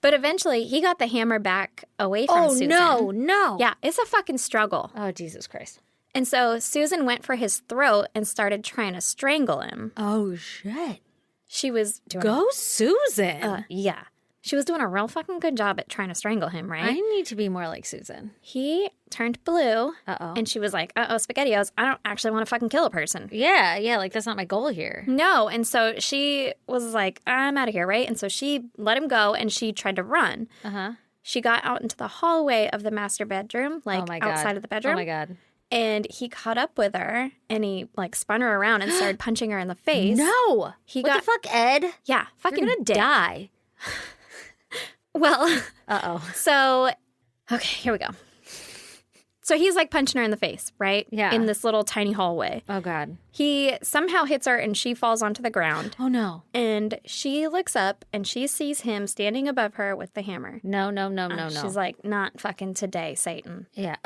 But eventually, he got the hammer back away from Susan. no. Yeah, it's a fucking struggle. Oh, Jesus Christ. And so Susan went for his throat and started trying to strangle him. Oh, shit. She was doing Go Susan. yeah. She was doing a real fucking good job at trying to strangle him, right? I need to be more like Susan. He turned blue. Uh-oh. And she was like, SpaghettiOs, I don't actually want to fucking kill a person. Yeah, like that's not my goal here. No. And so she was like, I'm out of here, right? And so she let him go and she tried to run. Uh-huh. She got out into the hallway of the master bedroom, Oh my God. outside of the bedroom. Oh my God. And he caught up with her and he spun her around and started punching her in the face. No. He what got- the fuck, Ed? Yeah, fucking You're gonna dick. die. Well, Uh-oh. so, okay, here we go. So he's punching her in the face, right? Yeah. In this little tiny hallway. Oh, God. He somehow hits her and she falls onto the ground. Oh, no. And she looks up and she sees him standing above her with the hammer. No. She's like, not fucking today, Satan. Yeah.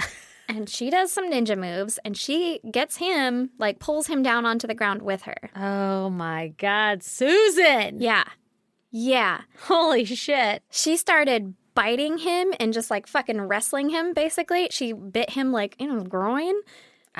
And she does some ninja moves and she gets him, pulls him down onto the ground with her. Oh, my God. Susan. Yeah. Yeah. Holy shit. She started biting him and just fucking wrestling him, basically. She bit him groin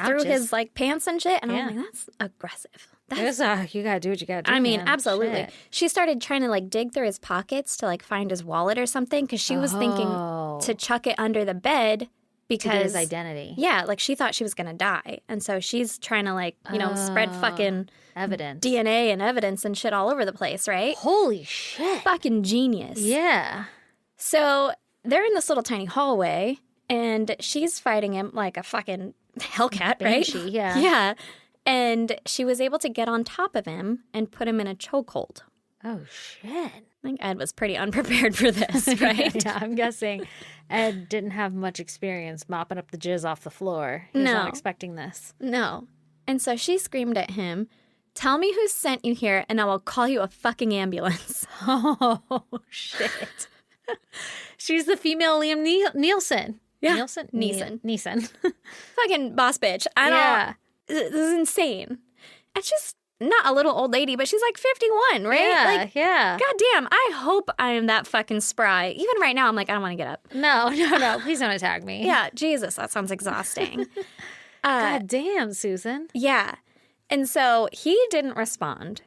through Ouches. his pants and shit. And Yeah. I'm like, that's aggressive. You gotta do what you gotta do. I mean, man. absolutely. Shit. She started trying to dig through his pockets to find his wallet or something because she was thinking Oh. to chuck it under the bed because To get his identity. Yeah, she thought she was gonna die, and so she's trying to spread fucking Evidence. DNA and evidence and shit all over the place, right? Holy shit. Fucking genius. Yeah. So they're in this little tiny hallway, and she's fighting him like a fucking Hellcat, right? Banshee, yeah. Yeah. And she was able to get on top of him and put him in a chokehold. Oh, shit. I think Ed was pretty unprepared for this, right? Yeah, I'm guessing Ed didn't have much experience mopping up the jizz off the floor. He was No. not expecting this. No. And so she screamed at him, "Tell me who sent you here, and I will call you a fucking ambulance." Oh, shit. She's the female Liam Nielsen. Yeah. Nielsen? Neeson. Neeson. Fucking boss bitch. I don't. Yeah. This is insane. And she's not a little old lady, but she's 51, right? Yeah, yeah. God damn, I hope I am that fucking spry. Even right now, I'm I don't want to get up. No. Please don't attack me. Yeah, Jesus, that sounds exhausting. God damn, Susan. Yeah. And so he didn't respond.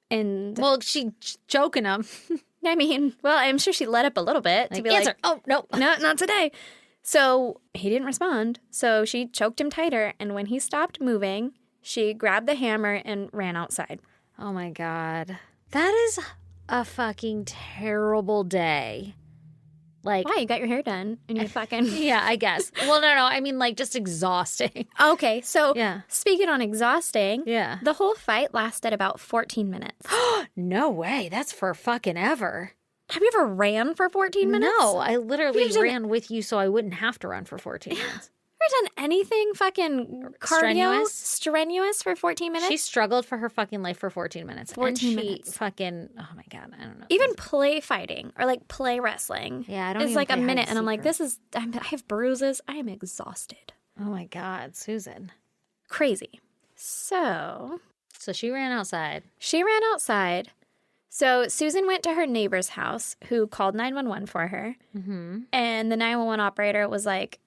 And Well, she choking him. I mean, well, I'm sure she let up a little bit to be Answer. Oh, no. no, not today. So he didn't respond. So she choked him tighter. And when he stopped moving, she grabbed the hammer and ran outside. Oh, my God. That is a fucking terrible day. Like, Why? You got your hair done and you fucking... yeah, I guess. Well, no, I mean, like, just exhausting. Okay, so Yeah. speaking on exhausting, Yeah. the whole fight lasted about 14 minutes. No way. That's for fucking ever. Have you ever ran for 14 minutes? No, I literally You've done- ran with you so I wouldn't have to run for 14 minutes. Ever done anything fucking cardio? Strenuous for 14 minutes? She struggled for her fucking life for 14 minutes. 14 and she minutes. fucking, oh my God, I don't know. Even play fighting or like play wrestling. Yeah, I don't It's even like a play hide minute and and I'm seek like, I have bruises. I am exhausted. Oh my God, Susan. Crazy. So So she ran outside. she ran outside. So Susan went to her neighbor's house who called 911 for her. Mm-hmm. And the 911 operator was like,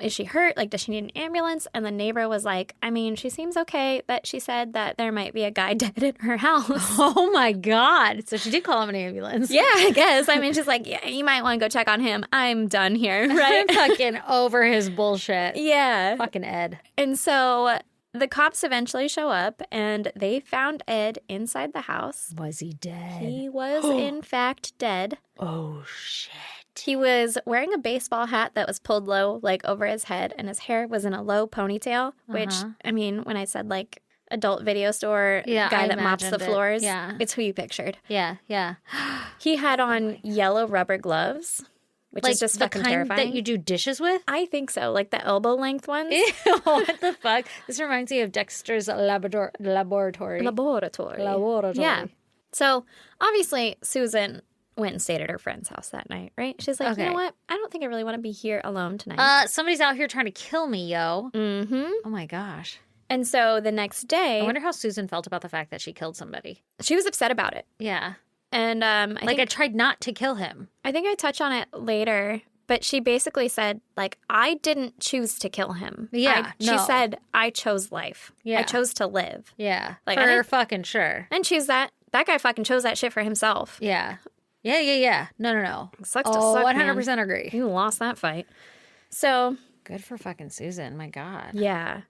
is she hurt? Like, does she need an ambulance? And the neighbor was like, I mean, she seems okay, but she said that there might be a guy dead in her house. Oh my God. So she did call him an ambulance. Yeah, I guess. I mean, she's like, yeah, you might want to go check on him. I'm done here, I'm right? fucking over his bullshit. Yeah. Fucking Ed. And so the cops eventually show up and they found Ed inside the house. Was he dead? He was, in fact, dead. Oh shit. He was wearing a baseball hat that was pulled low, like over his head, and his hair was in a low ponytail, which, I mean, when I said like adult video store Yeah, guy I that mops the imagined it. floors, Yeah. it's who you pictured. Yeah, yeah. He had on yellow rubber gloves, which Like is just the fucking kind terrifying. that you do dishes with? I think so, like the elbow length ones. Ew, what the fuck? This reminds me of Dexter's laboratory. Laboratory. Laboratory. Yeah. So obviously Susan went and stayed at her friend's house that night, right? She's like, you Okay. know what? I don't think I really want to be here alone tonight. Somebody's out here trying to kill me, yo. Mm-hmm. Oh my gosh. And so the next day, I wonder how Susan felt about the fact that she killed somebody. she was upset about it. Yeah. And I tried not to kill him. I think I touch on it later, but she basically said, like, I didn't choose to kill him. Yeah, She no. said, I chose life. Yeah. I chose to live. Yeah. Like, for I didn't- fucking sure. And choose that. That guy fucking chose that shit for himself. Yeah. Yeah. No. Sucks to Oh, suck, 100% agree. You lost that fight. So, Good for fucking Susan. My God. yeah.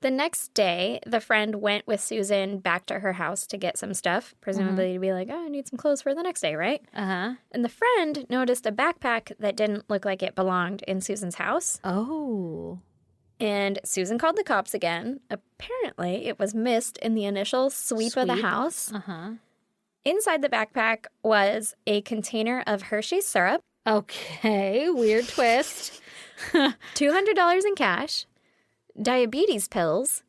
The next day, the friend went with Susan back to her house to get some stuff, presumably to be like, oh, I need some clothes for the next day, right? Uh-huh. And the friend noticed a backpack that didn't look like it belonged in Susan's house. Oh. And Susan called the cops again. Apparently, it was missed in the initial sweep of the Sweep? house. Uh-huh. Inside the backpack was a container of Hershey's syrup, Okay. Weird twist. $200 in cash, diabetes pills,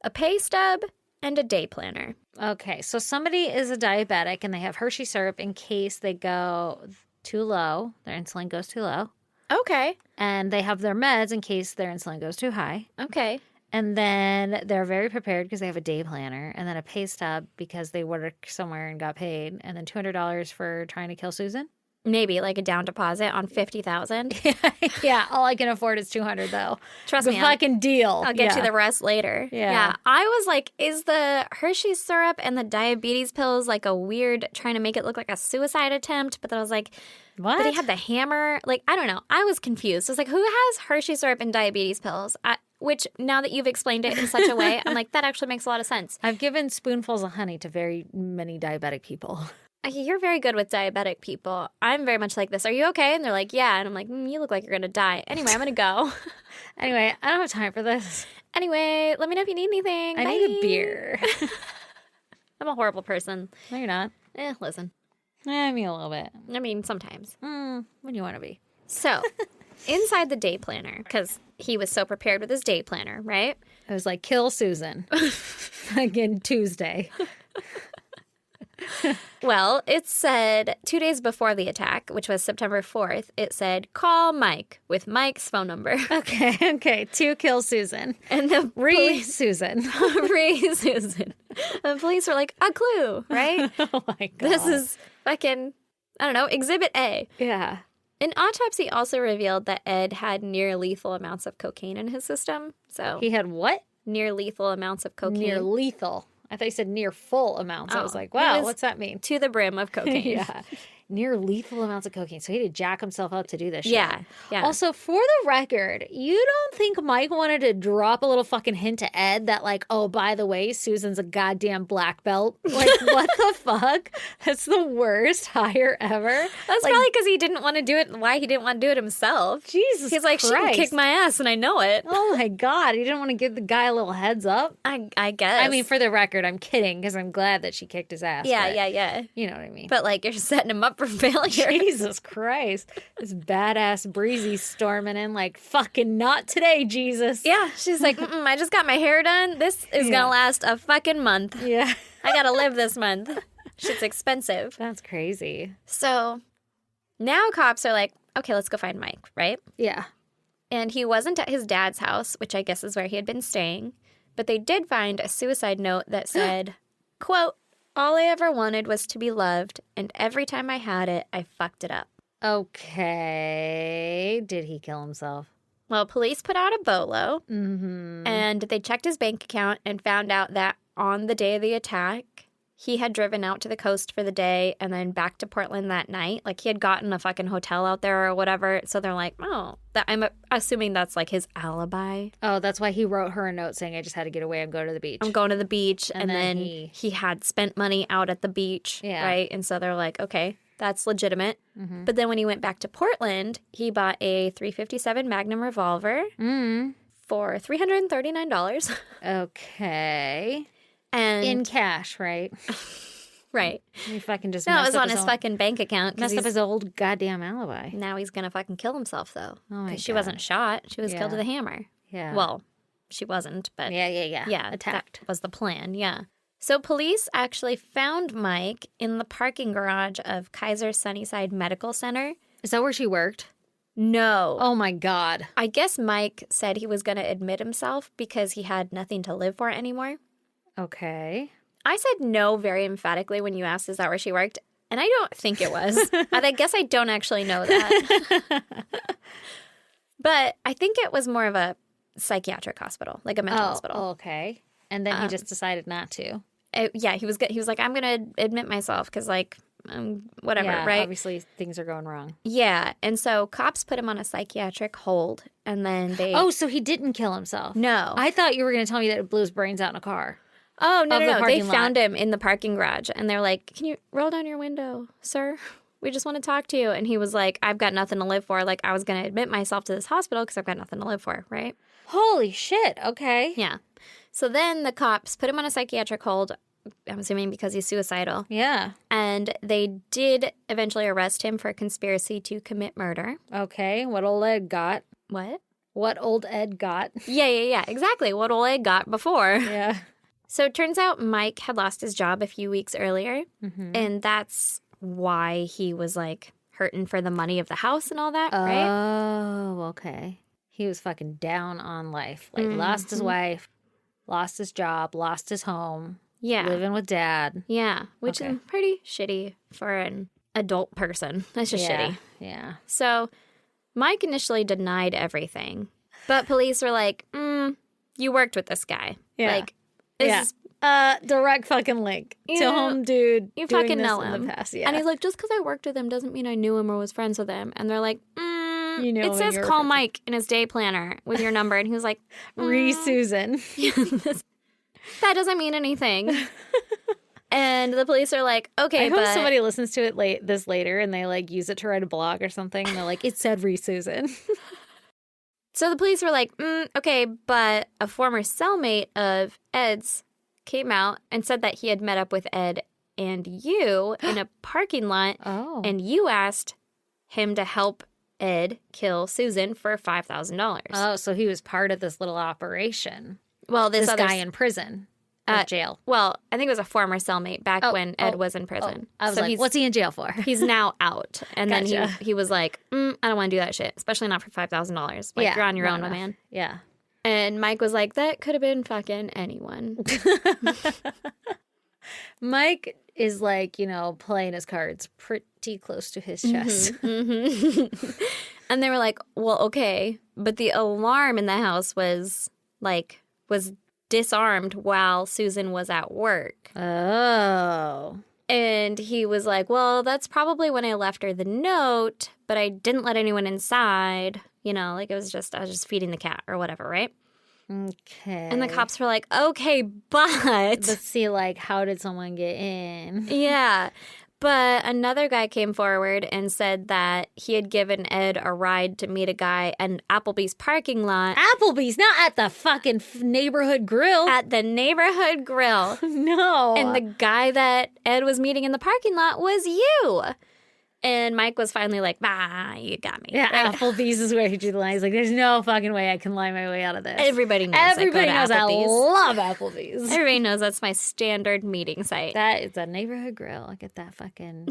a pay stub, and a day planner. Okay. So somebody is a diabetic and they have Hershey syrup in case they go too low. Their insulin goes too low. Okay. And they have their meds in case their insulin goes too high. Okay. And then they're very prepared because they have a day planner, and then a pay stub because they work somewhere and got paid, and then $200 for trying to kill Susan. Maybe like a down deposit on $50,000. Yeah, all I can afford is $200 though. Trust The me, fucking deal. I'll get you the rest later. Yeah. I was like, is the Hershey's syrup and the diabetes pills like a weird trying to make it look like a suicide attempt? But then I was like, What? but he had the hammer. Like, I don't know. I was confused. I was like, who has Hershey syrup and diabetes pills? Which now that you've explained it in such a way, I'm like, that actually makes a lot of sense. I've given spoonfuls of honey to very many diabetic people. You're very good with diabetic people. I'm very much like this. Are you okay? And they're like, yeah. And I'm like, you look like you're going to die. Anyway, I'm going to go. Anyway, I don't have time for this. Anyway, let me know if you need anything. I Bye. need a beer. I'm a horrible person. No, you're not. Listen. I mean, a little bit. I mean, sometimes. When you want to be. So, inside the day planner, because he was so prepared with his day planner, right? I was like, kill Susan. Again, Tuesday. Well, it said 2 days before the attack, which was September 4th, it said, call Mike with Mike's phone number. Okay. To kill Susan. And the Susan. Susan. The police were like, a clue, right? Oh my God. This is fucking, I don't know, Exhibit A. Yeah. An autopsy also revealed that Ed had near lethal amounts of cocaine in his system. So, He had what? near lethal amounts of cocaine. Near lethal. I thought you said near full amounts. I was Oh, like, he wow, was- what's that mean? To the brim of cocaine. Yeah. near lethal amounts of cocaine. So he had to jack himself up to do this shit. Yeah. Also, for the record, you don't think Mike wanted to drop a little fucking hint to Ed that, like, oh, by the way, Susan's a goddamn black belt? Like, what the fuck? That's the worst hire ever. That's like, probably because he didn't want to do it. Why he didn't want to do it himself. Jesus He's like, she can Christ. kick my ass, and I know it. Oh my God. He didn't want to give the guy a little heads up. I guess. I mean, for the record, I'm kidding because I'm glad that she kicked his ass. yeah, but yeah. You know what I mean? But like, you're setting him up for failure. Jesus Christ. This badass breezy storming in like, fucking not today, Jesus. Yeah, she's like, I just got my hair done. This is gonna last a fucking month. Yeah. I gotta live this month. Shit's expensive. That's crazy. So now cops are like, okay, let's go find Mike, right? Yeah. And he wasn't at his dad's house, which I guess is where he had been staying. But they did find a suicide note that said, quote, all I ever wanted was to be loved, and every time I had it, I fucked it up. Okay. Did he kill himself? Well, police put out a BOLO, and they checked his bank account and found out that on the day of the attack, he had driven out to the coast for the day and then back to Portland that night. Like, he had gotten a fucking hotel out there or whatever. So they're like, oh, I'm assuming that's like his alibi. Oh, that's why he wrote her a note saying, I just had to get away and go to the beach. I'm going to the beach. And then then he had spent money out at the beach, right? And so they're like, okay, that's legitimate. But then when he went back to Portland, he bought a .357 Magnum revolver for $339. Okay. And In cash, right? right. He fucking just No, it messed was up on his fucking bank account. messed up his old goddamn alibi. Now he's going to fucking kill himself, though. Oh my 'Cause she God. wasn't shot. She was killed Yeah. with a hammer. Yeah. Well, she wasn't, but Yeah. that Attacked. was the plan, yeah. So police actually found Mike in the parking garage of Kaiser Sunnyside Medical Center. Is that where she worked? No. Oh my God. I guess Mike said he was going to admit himself because he had nothing to live for anymore. Okay. I said no very emphatically when you asked, is that where she worked? And I don't think it was. And I guess I don't actually know that. But I think it was more of a psychiatric hospital, like a mental hospital. Okay. And then he just decided not to. Yeah, he was like, I'm going to admit myself because, like, whatever, Yeah, right? obviously things are going wrong. Yeah. And so cops put him on a psychiatric hold, and then they... Oh, so he didn't kill himself. No. I thought you were going to tell me that it blew his brains out in a car. Oh, no, of no, the no. They parking lot. found him in the parking garage, and they're like, can you roll down your window, sir? We just want to talk to you. And he was like, I've got nothing to live for. Like, I was going to admit myself to this hospital because I've got nothing to live for, right? Holy shit. Okay. Yeah. So then the cops put him on a psychiatric hold, I'm assuming because he's suicidal. Yeah. And they did eventually arrest him for conspiracy to commit murder. Okay. What old Ed got. What? What old Ed got. Yeah. Exactly. What old Ed got before. Yeah. So it turns out Mike had lost his job a few weeks earlier. And that's why he was like hurting for the money of the house and all that, right? Oh, okay. He was fucking down on life. Like, lost his wife, lost his job, lost his home, Yeah. living with dad. Yeah. Which Okay. is pretty shitty for an adult person. That's just Yeah. shitty. Yeah. So Mike initially denied everything. But police were like, you worked with this guy. Yeah. Like, this Yeah. is Direct fucking link You to know, home dude. you doing fucking this know in him. The past. Yeah. And he's like, just because I worked with him doesn't mean I knew him or was friends with him. And they're like, You know it him, says you're call friends with- Mike in his day planner with your number. And he was like, Susan. that doesn't mean anything. And the police are like, okay, I hope but somebody listens to it later and they like use it to write a blog or something. And they're like, it said Susan. So the police were like, okay, but a former cellmate of Ed's came out and said that he had met up with Ed and you in a parking lot, Oh. and you asked him to help Ed kill Susan for $5,000. Oh, so he was part of this little operation. Well, This other guy in prison. Or jail. Well, I think it was a former cellmate back when Ed was in prison. I was So like, what's he in jail for? he's now out. And then Gotcha. he was like, I don't want to do that shit, especially not for $5,000. Like, you're on your own, my man. Yeah. And Mike was like, that could have been fucking anyone. Mike is like, playing his cards pretty close to his chest. And they were like, well, okay. But the alarm in the house was disarmed while Susan was at work. Oh. And he was like, well, that's probably when I left her the note, but I didn't let anyone inside. You know, like I was just feeding the cat or whatever, right? Okay. And the cops were like, okay, but Let's see, like, how did someone get in? yeah. But another guy came forward and said that he had given Ed a ride to meet a guy at Applebee's parking lot. Applebee's, not at the fucking neighborhood grill. At the neighborhood grill. No. And the guy that Ed was meeting in the parking lot was you. And Mike was finally like, bah, you got me. Yeah, Right? Applebee's is where he drew the line. He's like, there's no fucking way I can lie my way out of this. Everybody knows Everybody knows I I go to Applebee's. love Applebee's. Everybody knows that's my standard meeting site. That is a neighborhood grill. I get that fucking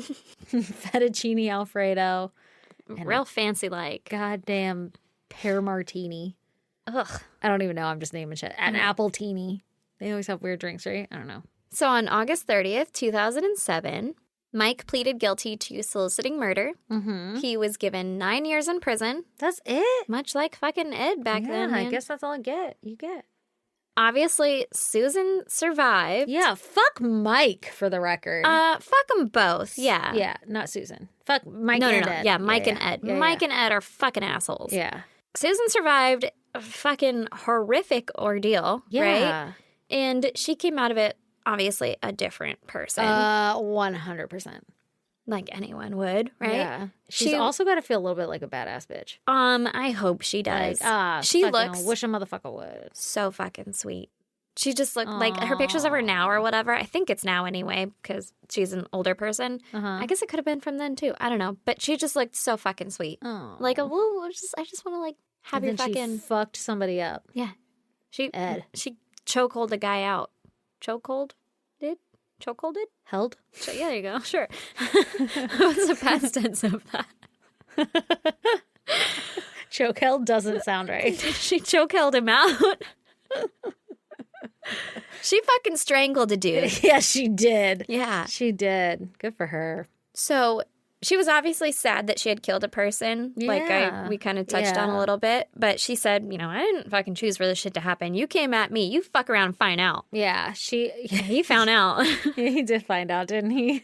fettuccine Alfredo. Real fancy like. Goddamn pear martini. Ugh. I don't even know. I'm just naming shit. An apple teeny. They always have weird drinks, right? I don't know. So on August 30th, 2007, Mike pleaded guilty to soliciting murder. Mm-hmm. He was given 9 years in prison, That's it. much like fucking Ed back then. I man. guess that's all I get. You get. Obviously, Susan survived. Yeah, fuck Mike for the record. Fuck them both. Yeah. Yeah, not Susan. Fuck Mike No, and no. Ed. Yeah, Mike and Ed. Yeah, Mike and Ed are fucking assholes. Yeah. Susan survived a fucking horrific ordeal, right? Yeah. And she came out of it, obviously, a different person. 100%. Like anyone would, right? Yeah. She's She- also got to feel a little bit like a badass bitch. I hope she does. She looks wish a motherfucker would. so fucking sweet. She just looked like her pictures of her now or whatever. I think it's now anyway because she's an older person. Uh-huh. I guess it could have been from then too. I don't know, but she just looked so fucking sweet. Oh. Like I just want to like have And your then fucking she fucked somebody up. yeah. She Ed. She chokehold a guy out. Chokehold did Held? yeah. There you go. Sure. What's the past tense of that? Choke held doesn't sound right. She chokehold him out. She fucking strangled a dude. Yeah, she did. Yeah. She did. Good for her. So she was obviously sad that she had killed a person. Yeah. We kind of touched on Yeah. a little bit. But she said, you know, I didn't fucking choose for this shit to happen. You came at me. You fuck around and find out. Yeah, He found out. he did find out, didn't he?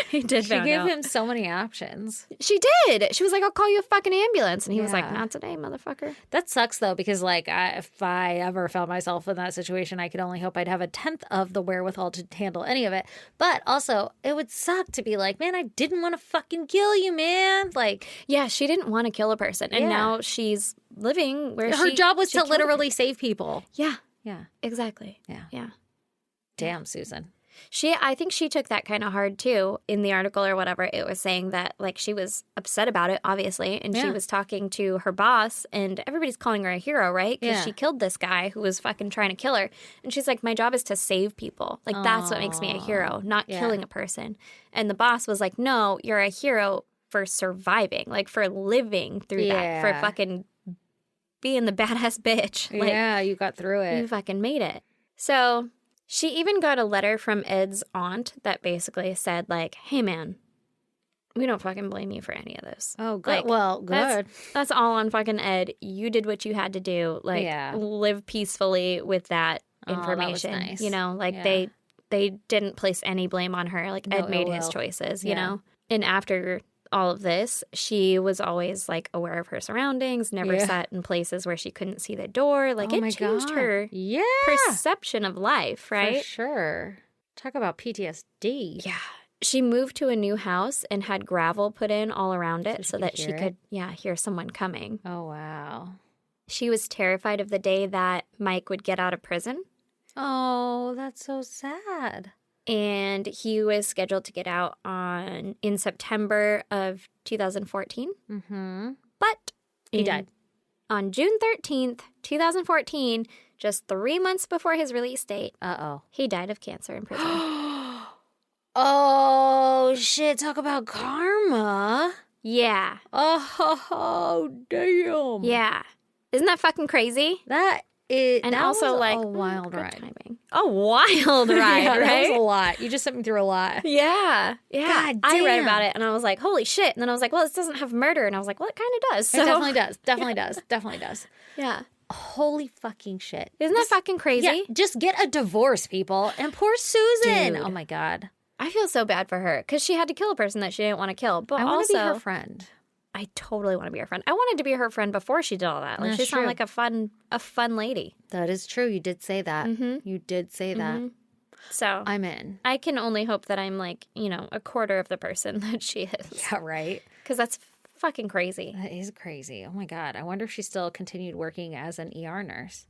He did She find gave out. him so many options. She did. She was like, I'll call you a fucking ambulance. And he was like, Yeah. not today, motherfucker. That sucks though, because like if I ever found myself in that situation, I could only hope I'd have a tenth of the wherewithal to handle any of it. But also, it would suck to be like, man, I didn't want to fucking kill you, man. Like Yeah, she didn't want to kill a person. And Yeah. now she's living where her job was she to killed a literally save people. Yeah, Yeah, exactly. yeah. Yeah. Damn, Susan. I think she took that kind of hard too. In the article or whatever, it was saying that like she was upset about it, obviously, and she Yeah. was talking to her boss, and everybody's calling her a hero, right? Because Yeah. she killed this guy who was fucking trying to kill her, and she's like, "My job is to save people. Like that's what makes me a hero, not Yeah. killing a person." And the boss was like, "No, you're a hero for surviving, like for living through that, for Yeah. fucking being the badass bitch. Like, Yeah, you got through you it. fucking made it." So she even got a letter from Ed's aunt that basically said, like, hey, man, we don't fucking blame you for any of this. Oh, good. Like, Well, good. That's all on fucking Ed. You did what you had to do. Like, Yeah. live peacefully with that Oh, that was information. nice. You know, like Yeah. they didn't place any blame on her. Like, No Ed made ill his will. choices, you Yeah. know? And after all of this, she was always like aware of her surroundings, never Yeah. sat in places where she couldn't see the door. Like, Oh it my changed God. her Yeah. perception of life, right? For sure. Talk about PTSD. Yeah. She moved to a new house and had gravel put in all around it so she that could she hear it? could, hear someone coming. Oh, wow. She was terrified of the day that Mike would get out of prison, Oh, that's so sad. and he was scheduled to get out in September of 2014. Mm-hmm. But He died. On June 13th, 2014, just 3 months before his release date, Uh-oh. he died of cancer in prison. Oh, shit. Talk about karma. Yeah. Oh, damn. Yeah. Isn't that fucking crazy? That is, And that also, was like, a wild good ride. timing. A wild ride, Yeah, that right? was a lot. You just sent me through a lot. Yeah. Yeah. God I read damn. about it and I was like, holy shit. And then I was like, well, this doesn't have murder. And I was like, well, it kind of does. It definitely does. Definitely does. Definitely does. Yeah. Holy fucking shit. Isn't that fucking crazy? Yeah, just get a divorce, people. And poor Susan. Dude. Oh, my God. I I feel so bad for her because she had to kill a person that she didn't want to kill. But I want to also, be her friend. I totally want to be her friend. I wanted to be her friend before she did all that. Like, That's she sounded true. like a fun lady. That is true. You did say that. You did say that. So I'm in. I can only hope that I'm like, a quarter of the person that she is. Yeah, right. Because that's fucking crazy. That is crazy. Oh my God. I wonder if she still continued working as an ER nurse.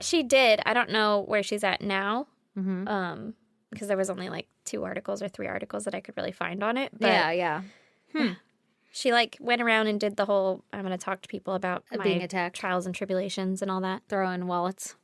She did. I don't know where she's at now. Because there was only like 2 articles or 3 articles that I could really find on it. But yeah. she like went around and did the whole, I'm going to talk to people about my Being attacked. trials and tribulations and all that. Throw in wallets.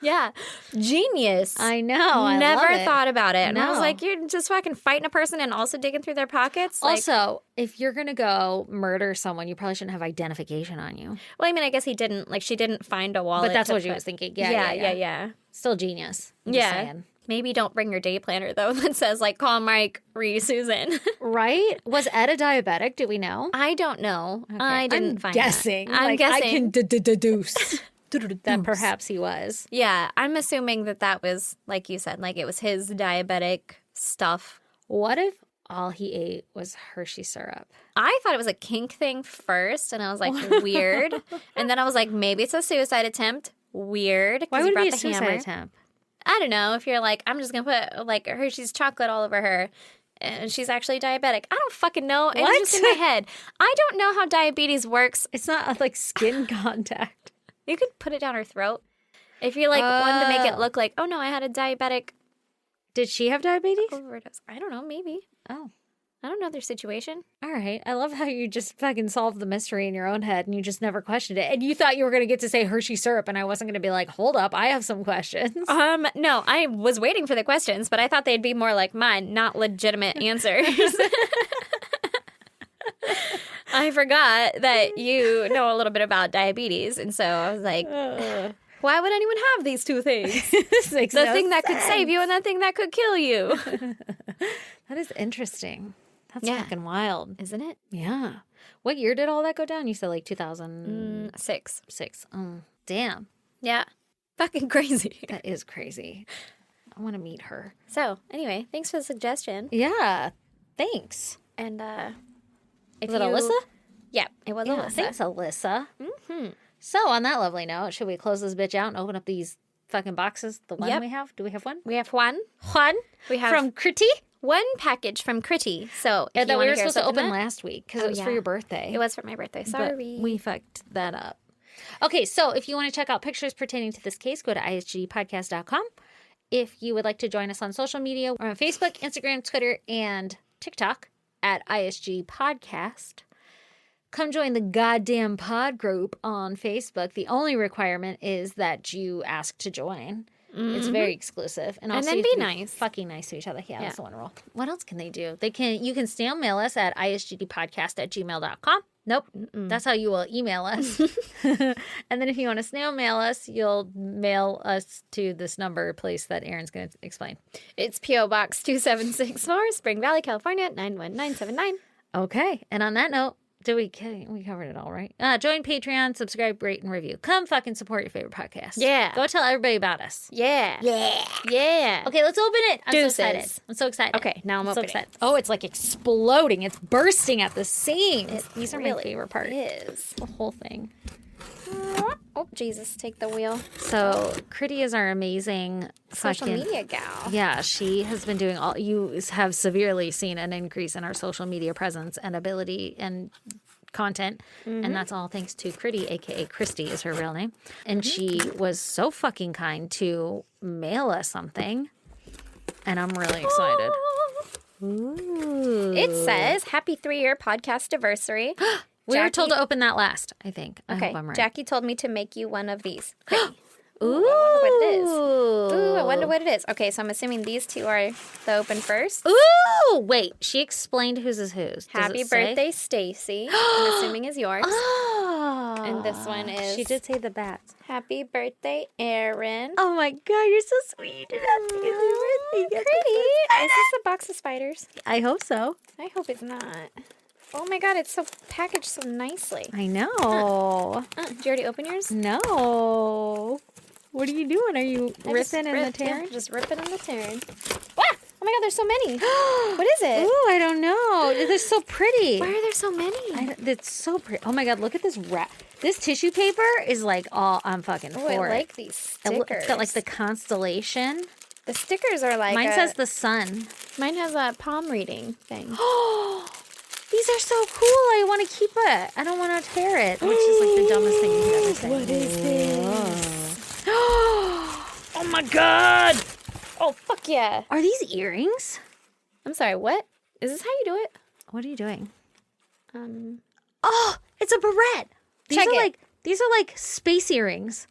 Yeah. Genius. I know. I Never love it. thought about it. And I was No. like, you're just fucking fighting a person and also digging through their pockets? Like, Also, if you're going to go murder someone, you probably shouldn't have identification on you. well, I mean, I guess he didn't. Like, she didn't find a wallet. But that's to what she put- was thinking. Yeah. Still genius. I'm just Yeah. saying. Maybe don't bring your day planner, though, that says, like, call Mike, re Susan. Right? Was Ed a diabetic? Do we know? I don't know. I didn't I'm find guessing. that. I'm Like, guessing. I can deduce that perhaps he was. Yeah, I'm assuming that was, like you said, like it was his diabetic stuff. What if all he ate was Hershey syrup? I thought it was a kink thing first, and I was like, weird. And then I was like, maybe it's a suicide attempt. Weird. 'cause Why he would it brought be a the suicide hammer. attempt? I don't know. If you're like, I'm just going to put like Hershey's chocolate all over her, and she's actually diabetic. I don't fucking know. It was just in my head. I don't know how diabetes works. It's not like skin contact. You could put it down her throat. If you like wanted to make it look like, oh no, I had a diabetic Did she have diabetes? overdose. I don't know, maybe. Oh. I don't know their situation. All right. I love how you just fucking solved the mystery in your own head and you just never questioned it. And you thought you were going to get to say Hershey syrup and I wasn't going to be like, hold up, I have some questions. No, I was waiting for the questions, but I thought they'd be more like mine, not legitimate answers. I forgot that you know a little bit about diabetes, and so I was like, why would anyone have these 2 things? This makes The no thing that could sense. save you and the thing that could kill you. That is interesting. That's Yeah. fucking wild. Isn't it? Yeah. What year did all that go down? You said like 2006. 6. Oh, damn. Yeah. Fucking crazy. That is crazy. I want to meet her. So, anyway, thanks for the suggestion. Yeah. Thanks. And, if Was it Alyssa? Yeah, it was Yeah, Alyssa. thanks, Alyssa. Mm-hmm. So, on that lovely note, should we close this bitch out and open up these fucking boxes? The one Yep. we have? Do we have one? We have one. Juan? We have From Critty? one package from Critty. So, Yeah, if that you we wanna were hear us supposed to open that- last week because Oh, it was for yeah. your birthday. It was for my birthday. But Sorry. we fucked that up. Okay, so if you want to check out pictures pertaining to this case, go to isgpodcast.com. If you would like to join us on social media, we're on Facebook, Instagram, Twitter, and TikTok at ISG Podcast. Come join the goddamn pod group on Facebook. The only requirement is that you ask to join. It's very exclusive. And also then you be have to nice. Fucking nice to each other. Yeah, that's the one rule. What else can they do? You can snail mail us at isgdpodcast@gmail.com. Nope. That's how you will email us. And then if you want to snail mail us, you'll mail us to this number place that Aaron's going to explain. It's P.O. Box 2764, Spring Valley, California, 91979. Okay. And on that note, we covered it all, right? Join Patreon, subscribe, rate, and review. Come fucking support your favorite podcast. Yeah. Go tell everybody about us. Yeah. Yeah. Okay, let's open it. I'm Deuces. so excited. I'm so excited. Okay, now I'm so opening. excited. Oh, it's like exploding. It's bursting at the seams. These are my really favorite part. It is. The whole thing. Oh, Jesus, take the wheel. So, Critty is our amazing Social fucking media gal. Yeah, she has been doing all. You have severely seen an increase in our social media presence and ability and content, and that's all thanks to Critty, aka Christy, is her real name, and she was so fucking kind to mail us something, and I'm really excited. Ooh. It says, happy 3-year podcast anniversary. We were told to open that last. I think. I Okay, hope I'm right. Jackie told me to make you one of these. Great. Ooh, I wonder what it is. Ooh, I wonder what it is. Okay, so I'm assuming these 2 are the open first. Ooh, wait. She explained whose is whose. Does Happy it say? birthday, Stacy. I'm assuming is yours. Oh. And this one is- She did say the bats. Happy birthday, Aaron. Oh my god, you're so sweet. It has to be your birthday. Pretty. Is this a box of spiders? I hope so. I hope it's not. Oh my god, it's so packaged so nicely. I know. Did you already open yours? No. What are you doing? Are you I just ripping and the ripped, yeah, tearing? just ripping and the tearing. Ah! Oh my God, there's so many. What is it? Ooh, I don't know. They're so pretty. Why are there so many? It's so pretty. Oh my God, look at this wrap. This tissue paper is like all I'm fucking Oh, for I it. like these stickers. It's got like the constellation. The stickers are like Mine says the sun. Mine has a palm reading thing. Oh, these are so cool. I want to keep it. I don't want to tear it, which is like the dumbest thing you could ever say. What is this? Oh my God. Oh, fuck yeah. Are these earrings? I'm sorry, what? Is this how you do it? What are you doing? Um, Oh, it's a barrette. Check it. These are like space earrings.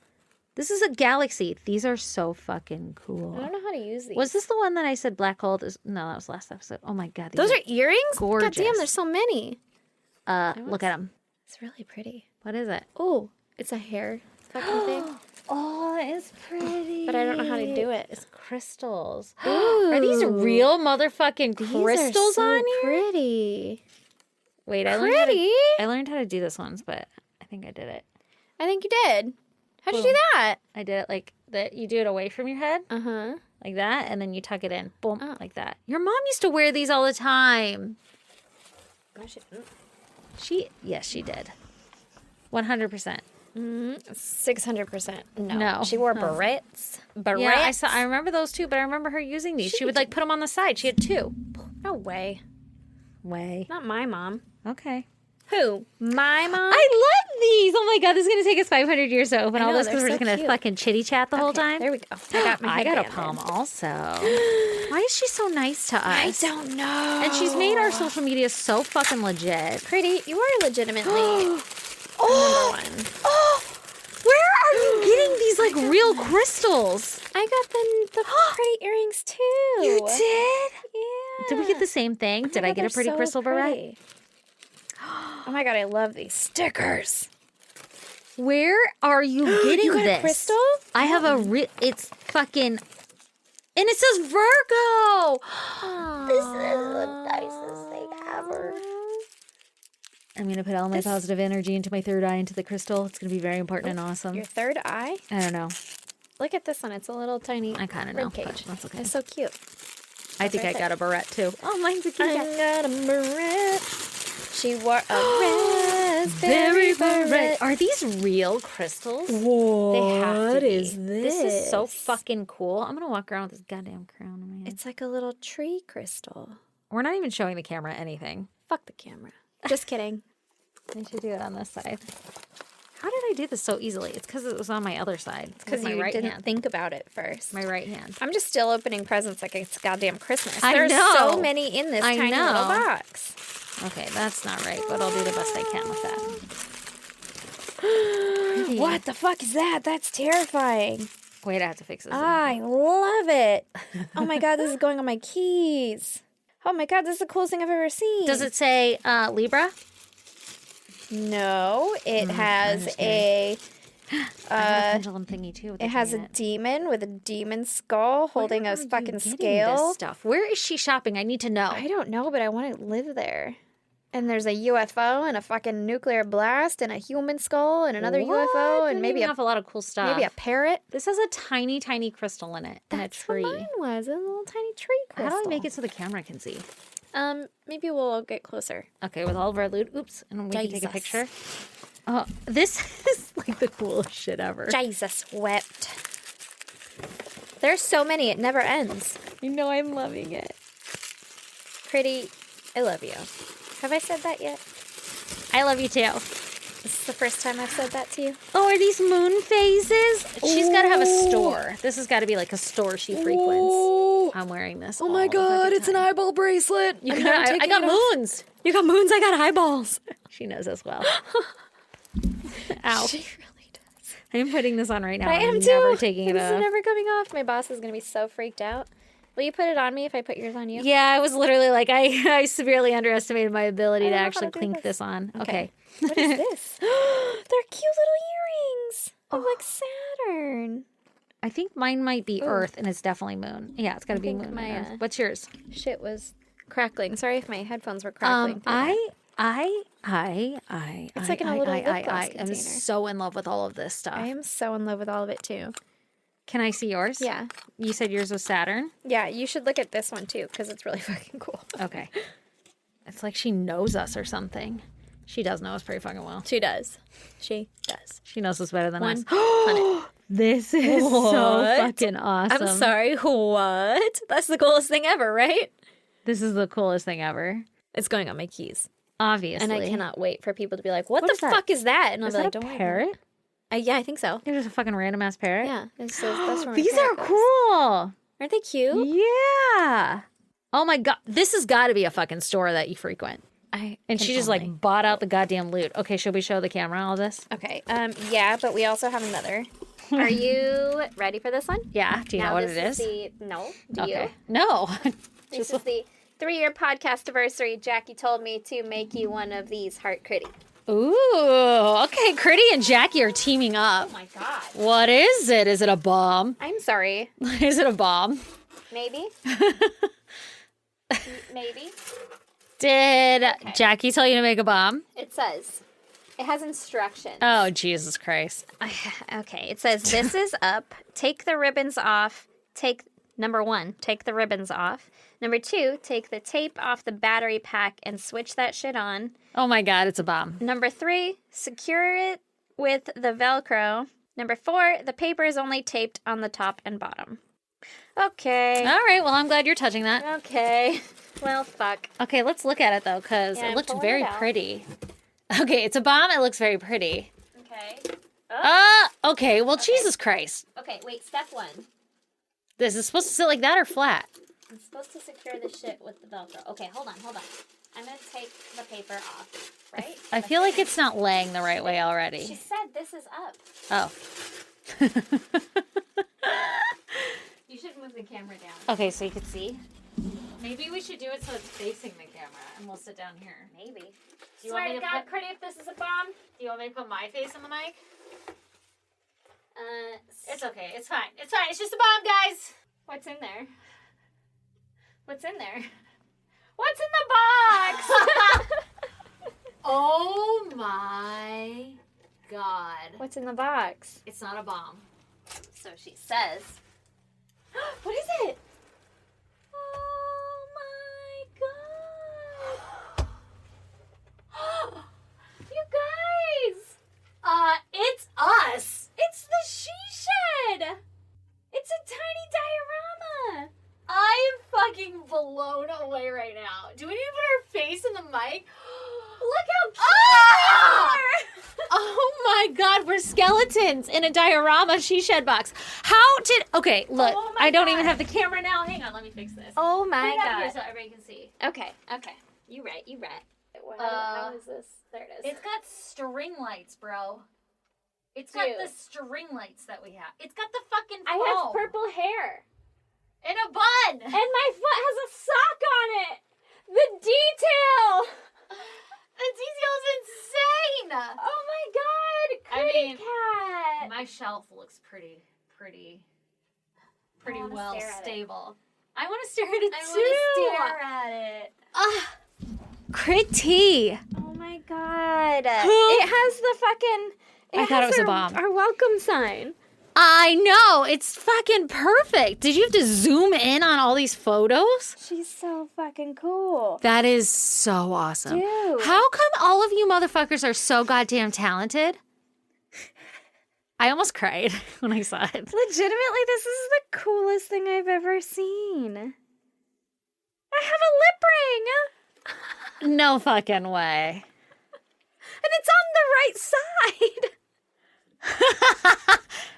This is a galaxy. These are so fucking I cool. don't know how to use these. Was this the one that I said black hole is? No, that was last episode. Oh my God. Those are earrings? gorgeous. God damn, there's so many. Look at them. It's really pretty. What is it? Oh, it's a hair fucking thing. Oh, it's pretty. But I don't know how to do it. It's crystals. Ooh. Are these real motherfucking crystals These are so on here? pretty. Wait, I learned how to do this once, but I think I did it. I think you did. How'd you do that? I did it like that. You do it away from your head, Uh-huh. like that, and then you tuck it in. Boom, Oh. like that. Your mom used to wear these all the time. Yes, she did. 100%. 600%. No. She wore barrettes. Barrettes? Yeah, I remember those too, but I remember her using these. She would like put them on the side. She had two. No way. Way. Not my mom. Okay. Who? My mom? I love these. Oh my God, this is going to take us 500 years to open I all know, this because they're we're just so going to cute. fucking chitty chat the whole Okay, time. There we go. I got my I got a headband palm in. also. Why is she so nice to us? I don't know. And she's made our social media so fucking legit. Pretty. You are legitimately number one. Oh, where are you getting these like real crystals? I got the pretty earrings too. You did? Yeah. Did we get the same thing? Did I get a pretty crystal barrette? Oh my God, I love these stickers. Where are you getting You got this? a crystal? I have it's fucking, and it says Virgo. This is the nicest thing ever. I'm going to put all my positive energy into my third eye, into the crystal. It's going to be very important and awesome. Your third eye? I don't know. Look at this one. It's a little tiny I kind of know. rib cage. But that's okay. It's so cute. I think I got a barrette too. Oh, mine's a cute I cat. got a barrette. She wore a raspberry barrette. Are these real crystals? What They have to be. is This is so fucking cool. I'm going to walk around with this goddamn crown in my head. It's like a little tree crystal. We're not even showing the camera anything. Fuck the camera. Just kidding. I should do it on this side. How did I do this so easily? It's because it was on my other side. It's Because my you right didn't hand. think about it first. My right hand. I'm just still opening presents like it's goddamn Christmas. I There's know. so many in this I tiny little know. box. Okay, that's not right, but I'll do the best I can with that. What the fuck is that? That's terrifying. Wait, I have to fix this. I love it. Oh my God, this is going on my keys. Oh my God, this is the coolest thing I've ever seen. Does it say Libra? No, it has just a I have a pendulum thingy too. with it the has thing a in it. demon with a demon skull holding Where a are you fucking getting scale. This stuff. Where is she shopping? I need to know. I don't know, but I want to live there. And there's a UFO and a fucking nuclear blast and a human skull and another What? UFO and They maybe even have a lot of cool stuff. maybe a parrot. This has a tiny, tiny crystal in it and a That's tree. what mine was, a little tiny tree crystal. How do I make it so the camera can see? Maybe we'll get closer. Okay, with all of our loot. Oops, and we can take a Jesus. picture. Oh, this is like the coolest shit ever. Jesus wept. There's so many, it never ends. You know I'm loving it. Pretty, I love you. Have I said that yet? I love you too. This is the first time I've said that to you. Oh, are these moon phases? She's got to have a store. This has got to be like a store she frequents. I'm wearing this. Oh my God, it's an eyeball bracelet. I got moons. You got moons, I got eyeballs. She knows as well. Ow. She really does. I'm putting this on right now. I am I'm too. never taking it This is off. never coming off. My boss is going to be so freaked out. Will you put it on me if I put yours on you? Yeah, I was literally like, I severely underestimated my ability I to don't know how actually to do clink this. this on. Okay. What is this? They're cute little earrings of like Saturn. I think mine might be Earth, and it's definitely Moon. Yeah, it's got to be think Moon. my, and Earth. What's yours? Shit was crackling. Sorry if my headphones were crackling. It's like in a little lip gloss I am container. so in love with all of this stuff. I am so in love with all of it too. Can I see yours? Yeah. You said yours was Saturn? Yeah, you should look at this one too, because it's really fucking cool. Okay. It's like she knows us or something. She does know us pretty fucking well. She does. She does. She knows us better than us. 100. This is so What? fucking awesome. I'm sorry, what? That's the coolest thing ever, right? This is the coolest thing ever. It's going on my keys. Obviously. And I cannot wait for people to be like, what What the is that? fuck is that? And I'll Is be that like, a don't worry. parrot? Yeah, I think so. You're just a fucking random ass parrot? Yeah. That's where my These are parrot goes. cool. Aren't they cute? Yeah. Oh my God. This has got to be a fucking store that you frequent. And she just like bought out the goddamn loot. Okay, should we show the camera all this? Okay. Yeah, but we also have another. Are you ready for this one? Yeah. Do you know what it is? No. Do Okay. you? No. This is the 3-year podcast anniversary. Jackie told me to make you one of these Heart Critty. Ooh. Okay, Critty and Jackie are teaming up. Oh my god. What is it? Is it a bomb? I'm sorry. Is it a bomb? Maybe. Maybe. Did Jackie tell you to make a bomb? It says. It has instructions. Oh, Jesus Christ. Okay. It says, this is up. Take the ribbons off. Number 1, take the ribbons off. Number 2, take the tape off the battery pack and switch that shit on. Oh my God, it's a bomb. Number 3, secure it with the Velcro. Number 4, the paper is only taped on the top and bottom. Okay. All right, well, I'm glad you're touching that. Okay. Well, fuck. Okay, let's look at it though, because Yeah, it I'm looks pulling very it out. pretty. Okay, it's a bomb. It looks very pretty. Okay. Okay, well, Jesus Christ. Okay, wait, step 1. This is supposed to sit like that or flat? I'm supposed to secure the shit with the Velcro. Okay, hold on. I'm going to take the paper off, right? I feel like it's not laying the right way She already. said this is up. Oh. You should move the camera down. Okay, so you can see. Maybe we should do it so it's facing the camera, and we'll sit down here. Maybe. Do you Swear want me to to God, put- Critty, if this is a bomb. Do you want me to put my face on the mic? It's okay. It's fine. It's fine. It's just a bomb, guys. What's in there? What's in there? What's in the box? Oh my God. What's in the box? It's not a bomb. So she says. What is it? Oh my God. You guys. It's us. It's the She Shed. It's a tiny diorama. I am fucking blown away right now. Do we need to put our face in the mic? Look how cute Ah! they are. Oh my God, we're skeletons in a diorama she shed box. How did? Okay, look, Oh my I don't God. even have the camera now. Hang on, let me fix this. Oh Put my it up here God. so everybody can see. Okay. You right. How is this? There it is. It's got string lights, bro. It's got Dude. the string lights that we have. It's got the fucking I foam. have purple hair. in a bun. And my foot has a sock on it. The detail. The detail's insane. Oh my God. I Kitty mean, cat. My shelf looks pretty wanna well stare at it. stable. I want to stare at it I too. want to stare at it. Critty. Oh my God. It has the fucking. I thought it was a has bomb. Our welcome sign. I know. It's fucking perfect. Did you have to zoom in on all these photos? She's so fucking cool. That is so awesome. Dude. How come all of you motherfuckers are so goddamn talented? I almost cried when I saw it. Legitimately, this is the coolest thing I've ever seen. I have a lip ring. No fucking way. And it's on the right side.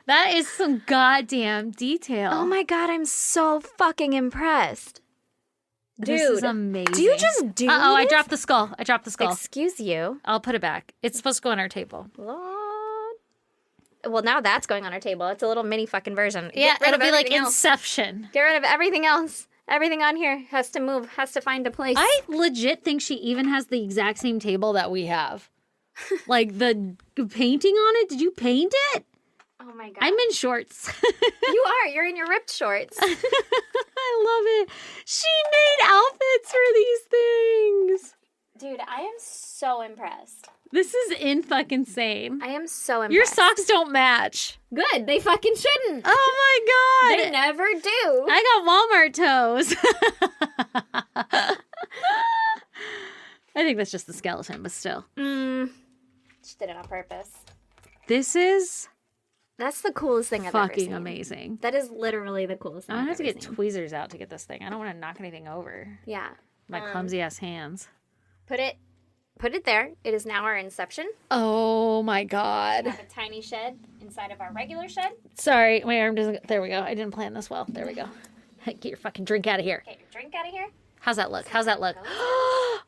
That is some goddamn detail. Oh my God, I'm so fucking impressed. This is Dude, amazing. do you just do Uh-oh, I this? dropped the skull. Excuse you. I'll put it back. It's supposed to go on our table. Lord. Well, now that's going on our table. It's a little mini fucking version. Yeah, Get rid it'll of be like everything else. Inception. Get rid of everything else. Everything on here has to move, has to find a place. I legit think she even has the exact same table that we have. Like the painting on it. Did you paint it? Oh my God. I'm in shorts. You are. You're in your ripped shorts. I love it. She made outfits for these things. Dude, I am so impressed. This is in fucking sane. I am so impressed. Your socks don't match. Good. They fucking shouldn't. Oh my God. They never do. I got Walmart toes. I think that's just the skeleton, but still. Just did it on purpose. This is That's the coolest thing I've ever fucking seen. amazing. That is literally the coolest thing I'm gonna I've have to ever get seen. tweezers out to get this thing. I don't want to knock anything over. Yeah. My clumsy ass hands. Put it there. It is now our inception. Oh my We God. have a tiny shed inside of our regular shed. Sorry, my arm doesn't. There we go. I didn't plan this well. There we go. Get your fucking drink out of here. Get your drink out of here. How's that look? How's that look?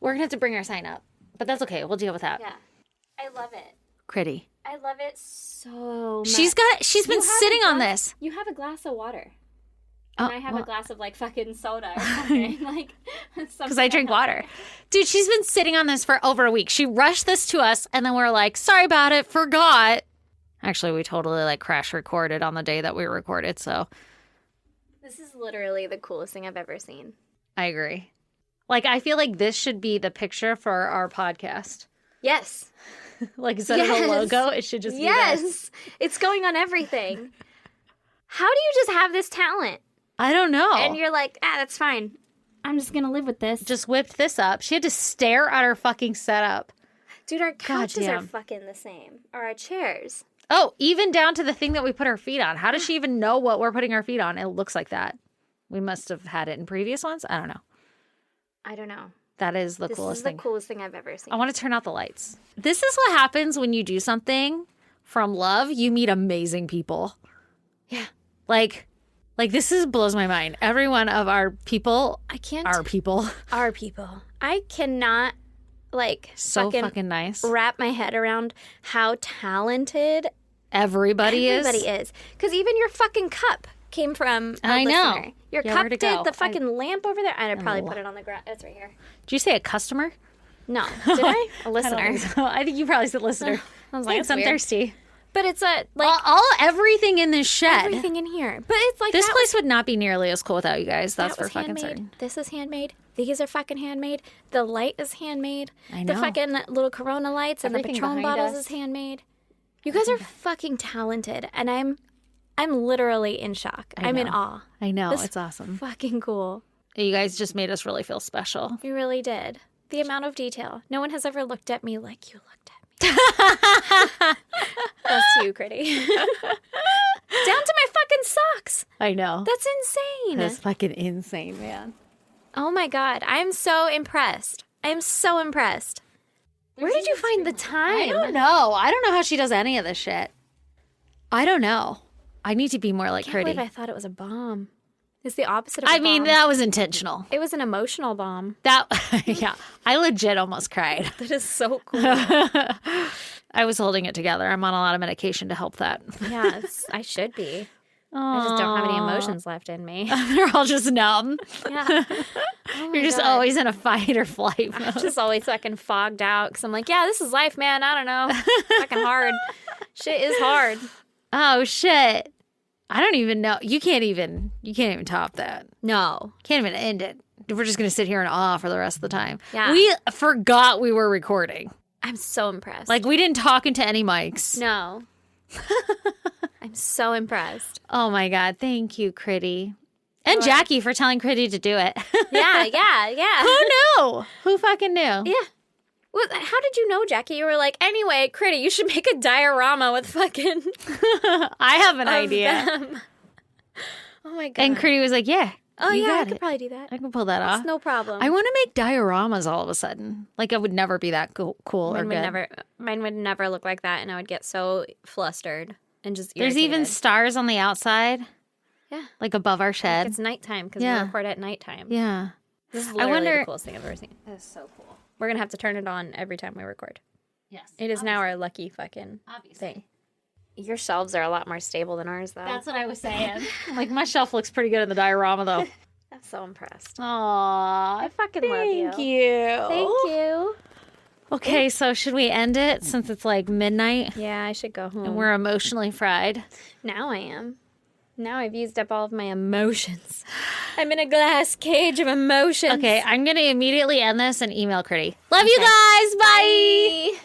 We're gonna have to bring our sign up, but that's okay. We'll deal with that. Yeah. I love it. Critty. I love it so much. She's been You have a sitting on glass- this. You have a glass of water. Oh, And I have well, a glass of like fucking soda or something. Like, because I drink water. Dude, she's been sitting on this for over a week. She rushed this to us, and then we're like, sorry about it, forgot. Actually, we totally like crash recorded on the day that we recorded, so This is literally the coolest thing I've ever seen. I agree. Like, I feel like this should be the picture for our podcast. Yes. Like, instead of Yes. a logo, it should just be this. Yes. It's going on everything. How do you just have this talent? I don't know. And you're like, that's fine. I'm just going to live with this. Just whipped this up. She had to stare at her fucking setup. Dude, our couches are Goddamn. fucking the same. Or our chairs. Oh, even down to the thing that we put our feet on. How does she even know what we're putting our feet on? It looks like that. We must have had it in previous ones. I don't know. I don't know. That is the This coolest is the thing. coolest thing I've ever seen. I want to turn out the lights. This is what happens when you do something from love. You meet amazing people. Yeah. Like this blows my mind. Every one of our people, I can't. our people, Our people. I cannot, like, so fucking nice. wrap my head around how talented Everybody everybody is. Because even your fucking cup came from a I know. listener. Your Yeah, cup where'd it did go? the fucking lamp over there. I'd probably Oh. put it on the ground. It's right here. Did you say a customer? No. Did I? A I listener. don't think so. I think you probably said listener. I was like, Thanks, that's I'm weird. thirsty. But it's a, like, Everything in this shed. everything in here. But it's like This that place would not be nearly as cool without you guys. That's that for was fucking handmade. certain. This is handmade. These are fucking handmade. The light is handmade. I The know. fucking little Corona lights and Everything the Patron behind bottles us. is handmade. You guys are fucking talented, and I'm literally in shock. I'm in know. awe. I know. This- It's awesome. Fucking cool. You guys just made us really feel special. You really did. The amount of detail. No one has ever looked at me like you looked at me. That's you, Critty. Down to my fucking socks. I know. That's insane. That's fucking insane, man. Oh my God. I'm so impressed. I'm so impressed. Where did you find the time? I don't know. I don't know how she does any of this shit. I don't know. I need to be more like I can't believe I Critty. thought it was a bomb. It's the opposite of a I mean, bomb. that was intentional. It was an emotional bomb. That, yeah. I legit almost cried. That is so cool. I was holding it together. I'm on a lot of medication to help that. Yeah, I should be. I just don't have any emotions left in me. They're all just numb. Yeah. Oh You're just always in a fight or flight mode. just always fucking fogged out because I'm like, yeah, this is life, man. I don't know. Fucking hard. Shit is hard. Oh shit. I don't even know. You can't even top that. No. Can't even end it. We're just gonna sit here in awe for the rest of the time. Yeah. We forgot we were recording. I'm so impressed. Like we didn't talk into any mics. no. I'm so impressed. Oh my god, thank you, Critty. And Jackie for telling Critty to do it. Yeah. Who knew? Who fucking knew? Yeah. Well, how did you know, Jackie? You were like, anyway, Critty, you should make a diorama with fucking I have an of idea. them. Oh my God. And Critty was like, yeah. oh, you yeah, I got could it. probably do that. I can pull that It's off. no problem. I want to make dioramas all of a sudden. Like, I would never be that cool or good. Mine would never look like that, and I would get so flustered and just There's even irritated. stars on the outside, Yeah. like above our shed. It's nighttime because Yeah. we record at nighttime. Yeah. This is I literally wonder- the coolest thing I've ever seen. That is so cool. We're going to have to turn it on every time we record. Yes. It is now our lucky fucking thing. Your shelves are a lot more stable than ours, though. That's what I was saying. Like, my shelf looks pretty good in the diorama, though. I'm so impressed. Aww. I fucking love you. Thank you. Thank you. Okay, so should we end it since it's like midnight Yeah, I should go home. and we're emotionally fried? Now I am. Now I've used up all of my emotions. I'm in a glass cage of emotions. Okay, I'm going to immediately end this and email Critty. Love you guys. Bye. Bye.